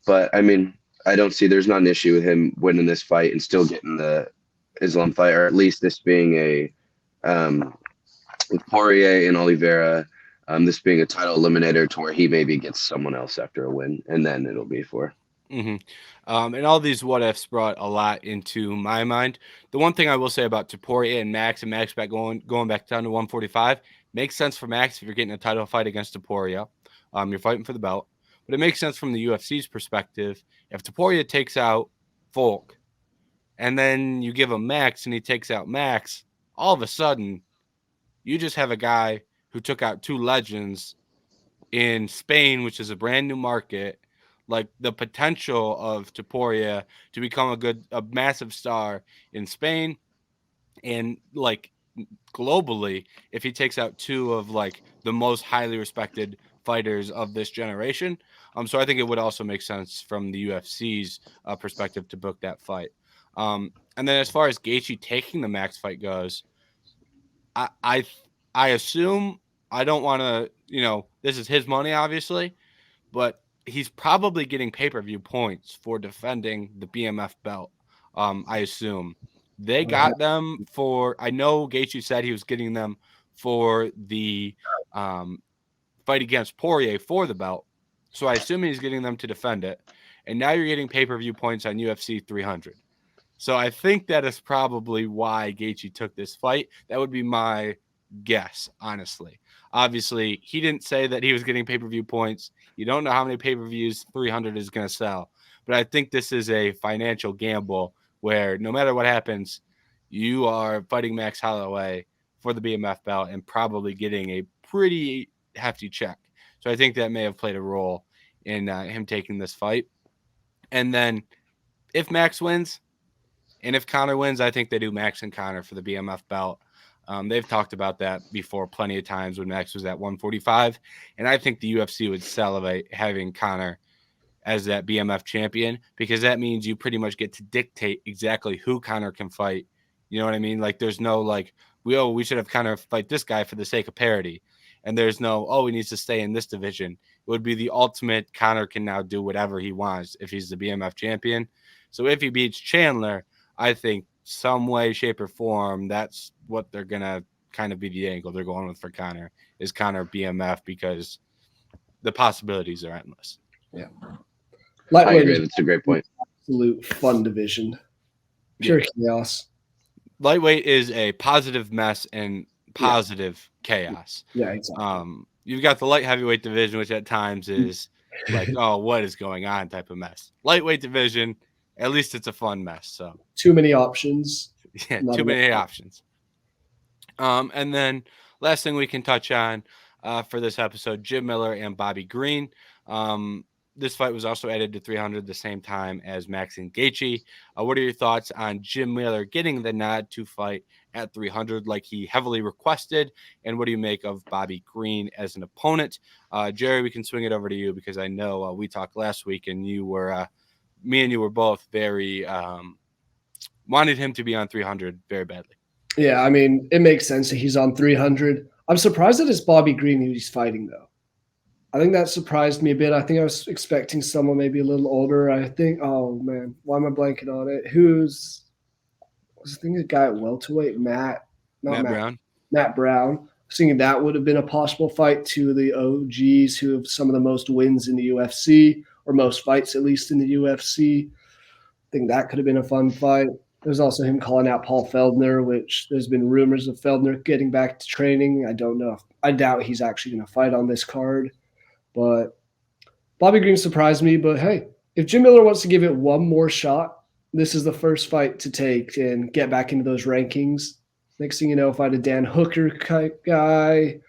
But I mean, there's not an issue with him winning this fight and still getting the Islam fight, or at least this being a with Poirier and Oliveira, this being a title eliminator to where he maybe gets someone else after a win, and then it'll be for. Mm-hmm. And all these what ifs brought a lot into my mind. The one thing I will say about Topuria and Max back going back down to 145 makes sense for Max if you're getting a title fight against Topuria. You're fighting for the belt, but it makes sense from the UFC's perspective. If Topuria takes out Volk, and then you give him Max and he takes out Max, all of a sudden you just have a guy who took out 2 legends in Spain, which is a brand new market. Like the potential of Topuria to become a massive star in Spain, and like globally, if he takes out 2 of like the most highly respected fighters of this generation. So I think it would also make sense from the UFC's perspective to book that fight. And then as far as Gaethje taking the Max fight goes, I assume, I don't want to, this is his money, obviously, but he's probably getting pay-per-view points for defending the BMF belt. I assume they got them for, I know Gaethje said he was getting them for the fight against Poirier for the belt. So I assume he's getting them to defend it. And now you're getting pay-per-view points on UFC 300. So I think that is probably why Gaethje took this fight. That would be my guess, honestly. Obviously, he didn't say that he was getting pay-per-view points. You don't know how many pay-per-views 300 is going to sell. But I think this is a financial gamble where no matter what happens, you are fighting Max Holloway for the BMF belt and probably getting a pretty hefty check. So I think that may have played a role in him taking this fight. And then if Max wins, and if Conor wins, I think they do Max and Conor for the BMF belt. They've talked about that before plenty of times when Max was at 145. And I think the UFC would celebrate having Conor as that BMF champion, because that means you pretty much get to dictate exactly who Conor can fight. You know what I mean? Like, there's no like, we should have Conor fight this guy for the sake of parity. And there's no, he needs to stay in this division. It would be the ultimate, Conor can now do whatever he wants if he's the BMF champion. So if he beats Chandler, I think some way, shape, or form, that's what they're going to kind of be the angle they're going with for Conor, is Conor BMF, because the possibilities are endless. Yeah. I agree. That's a great point. Absolute fun division. Pure chaos. Lightweight is a positive mess and positive chaos. Yeah, exactly. You've got the light heavyweight division, which at times is like, what is going on type of mess. Lightweight division, at least it's a fun mess. So too many options. Yeah, too many options. And then last thing we can touch on for this episode, Jim Miller and Bobby Green. This fight was also added to 300 the same time as Max and Gaethje. What are your thoughts on Jim Miller getting the nod to fight at 300 like he heavily requested? And what do you make of Bobby Green as an opponent? Jerry, we can swing it over to you, because I know we talked last week and you were, me and you were both very, wanted him to be on 300 very badly. Yeah, I mean, it makes sense that he's on 300. I'm surprised that it's Bobby Green who he's fighting, though. I think that surprised me a bit. I think I was expecting someone maybe a little older. I think, oh man, why am I blanking on it? I think the guy at welterweight, Matt Brown. Matt Brown. I was thinking that would have been a possible fight. Two of the OGs who have some of the most wins in the UFC, or most fights at least in the UFC. I think that could have been a fun fight. There's also him calling out Paul Feldner, which there's been rumors of Feldner getting back to training. I don't know. I doubt he's actually going to fight on this card. But Bobby Green surprised me. But hey, if Jim Miller wants to give it one more shot, this is the first fight to take and get back into those rankings. Next thing you know, fight a Dan Hooker type guy.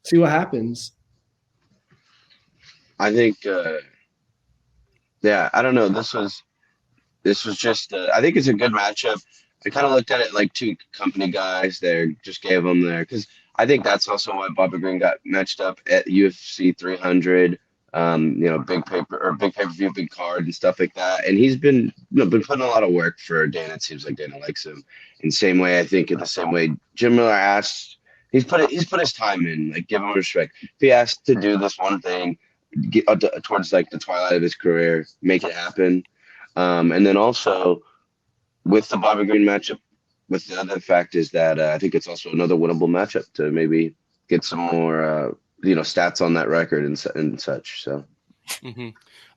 See what happens. I think, I don't know. This was just, I think it's a good matchup. I kind of looked at it like two company guys there, just gave them there. Because I think that's also why Bobby Green got matched up at UFC 300, big pay-per-view, big card and stuff like that. And he's been putting a lot of work for Dana. It seems like Dana likes him. In the same way, I think in the same way Jim Miller asked, he's put his time in, like, give him respect. If he asked to do this one thing, get towards like the twilight of his career, make it happen. And then also with the Bobby Green matchup, with the other fact is that I think it's also another winnable matchup to maybe get some more, stats on that record and such. So,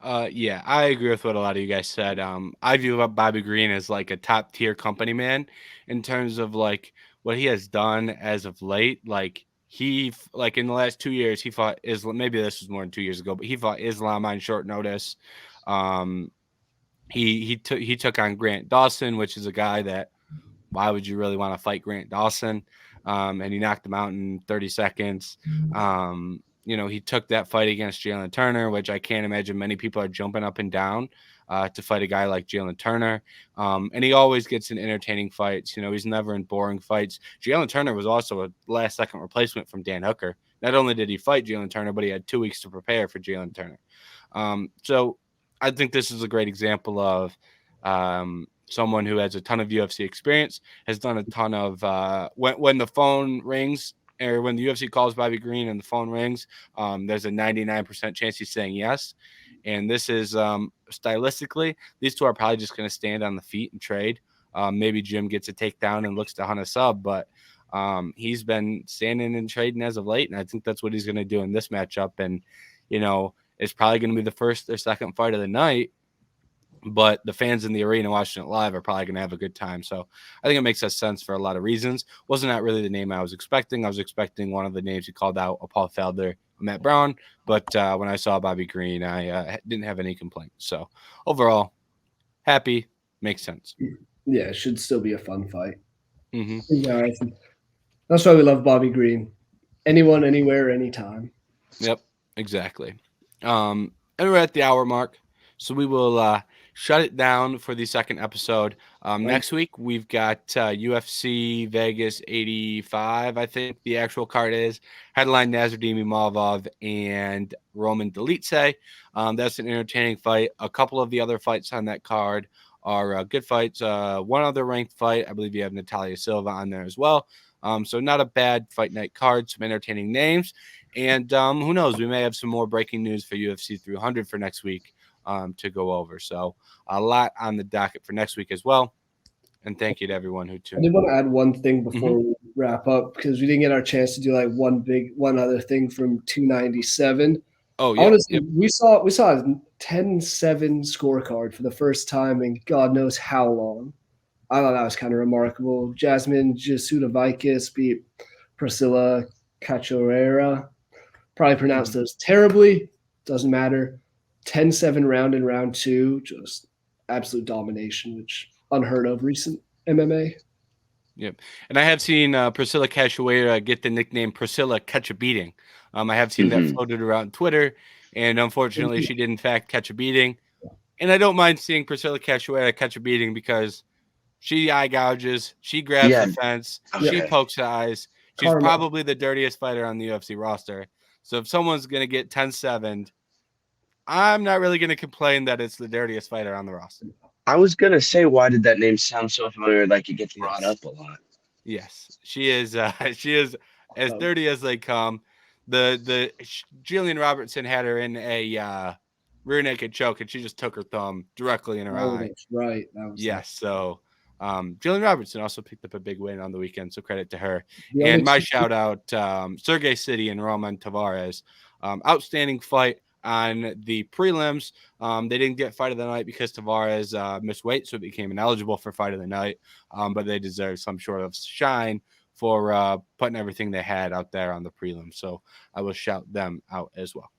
I agree with what a lot of you guys said. I view Bobby Green as like a top tier company man in terms of like what he has done as of late. Like in the last 2 years, he fought Islam. Maybe this was more than 2 years ago, but he fought Islam on short notice. He took on Grant Dawson, which is a guy that, why would you really want to fight Grant Dawson? And he knocked him out in 30 seconds. He took that fight against Jalen Turner, which I can't imagine many people are jumping up and down to fight a guy like Jalen Turner. And he always gets in entertaining fights. He's never in boring fights. Jalen Turner was also a last-second replacement from Dan Hooker. not only did he fight Jalen Turner, but he had 2 weeks to prepare for Jalen Turner. So I think this is a great example of someone who has a ton of UFC experience, has done a ton of when the phone rings or when the UFC calls Bobby Green and the phone rings, there's a 99% chance he's saying yes. And this is stylistically, these two are probably just going to stand on the feet and trade. Maybe Jim gets a takedown and looks to hunt a sub, but he's been standing and trading as of late. And I think that's what he's going to do in this matchup. And, it's probably going to be the first or second fight of the night, but the fans in the arena watching it live are probably going to have a good time. So I think it makes sense for a lot of reasons. Wasn't that really the name I was expecting. I was expecting one of the names you called out, a Paul Felder, Matt Brown. But when I saw Bobby Green, I didn't have any complaints. So overall, happy, makes sense. Yeah, it should still be a fun fight. Mm-hmm. Yeah, that's why we love Bobby Green. Anyone, anywhere, anytime. Yep, exactly. And we're at the hour mark. So we will shut it down for the second episode. Next week, we've got UFC Vegas 85, I think the actual card is. Headline Nasruddin Imavov and Roman Dolidze. That's an entertaining fight. A couple of the other fights on that card are good fights. One other ranked fight, I believe you have Natalia Silva on there as well. So not a bad fight night card, some entertaining names. And who knows, we may have some more breaking news for UFC 300 for next week. To go over. So a lot on the docket for next week as well. And thank you to everyone who tuned in. I did want to add one thing before we wrap up, because we didn't get our chance to do like one other thing from 297. Oh, yeah. Honestly, we saw a 10-7 scorecard for the first time in God knows how long. I thought that was kind of remarkable. Jasmine Jasudavicius beat Priscilla Cachoeira. Probably pronounced those terribly. Doesn't matter. 10-7 round in round 2, just absolute domination, which unheard of recent MMA. Yep. And I have seen Priscilla Cachoeira get the nickname Priscilla Catch a Beating. I have seen that floated around Twitter, and unfortunately she did in fact catch a beating. And I don't mind seeing Priscilla Cachoeira catch a beating because she eye gouges, she grabs the fence, she pokes eyes. She's probably the dirtiest fighter on the UFC roster. So if someone's going to get 10-7, I'm not really going to complain that it's the dirtiest fighter on the roster. I was going to say, why did that name sound so familiar? Like it gets brought up a lot. Yes, she is as dirty as they come. Jillian Robertson had her in a rear naked choke, and she just took her thumb directly in her eye. That's right. So Jillian Robertson also picked up a big win on the weekend, so credit to her. And my shout out, Sergey City and Roman Tavares. Outstanding fight on the prelims. They didn't get fight of the night because Tavares missed weight, so it became ineligible for fight of the night. But they deserve some sort of shine for putting everything they had out there on the prelims. So I will shout them out as well.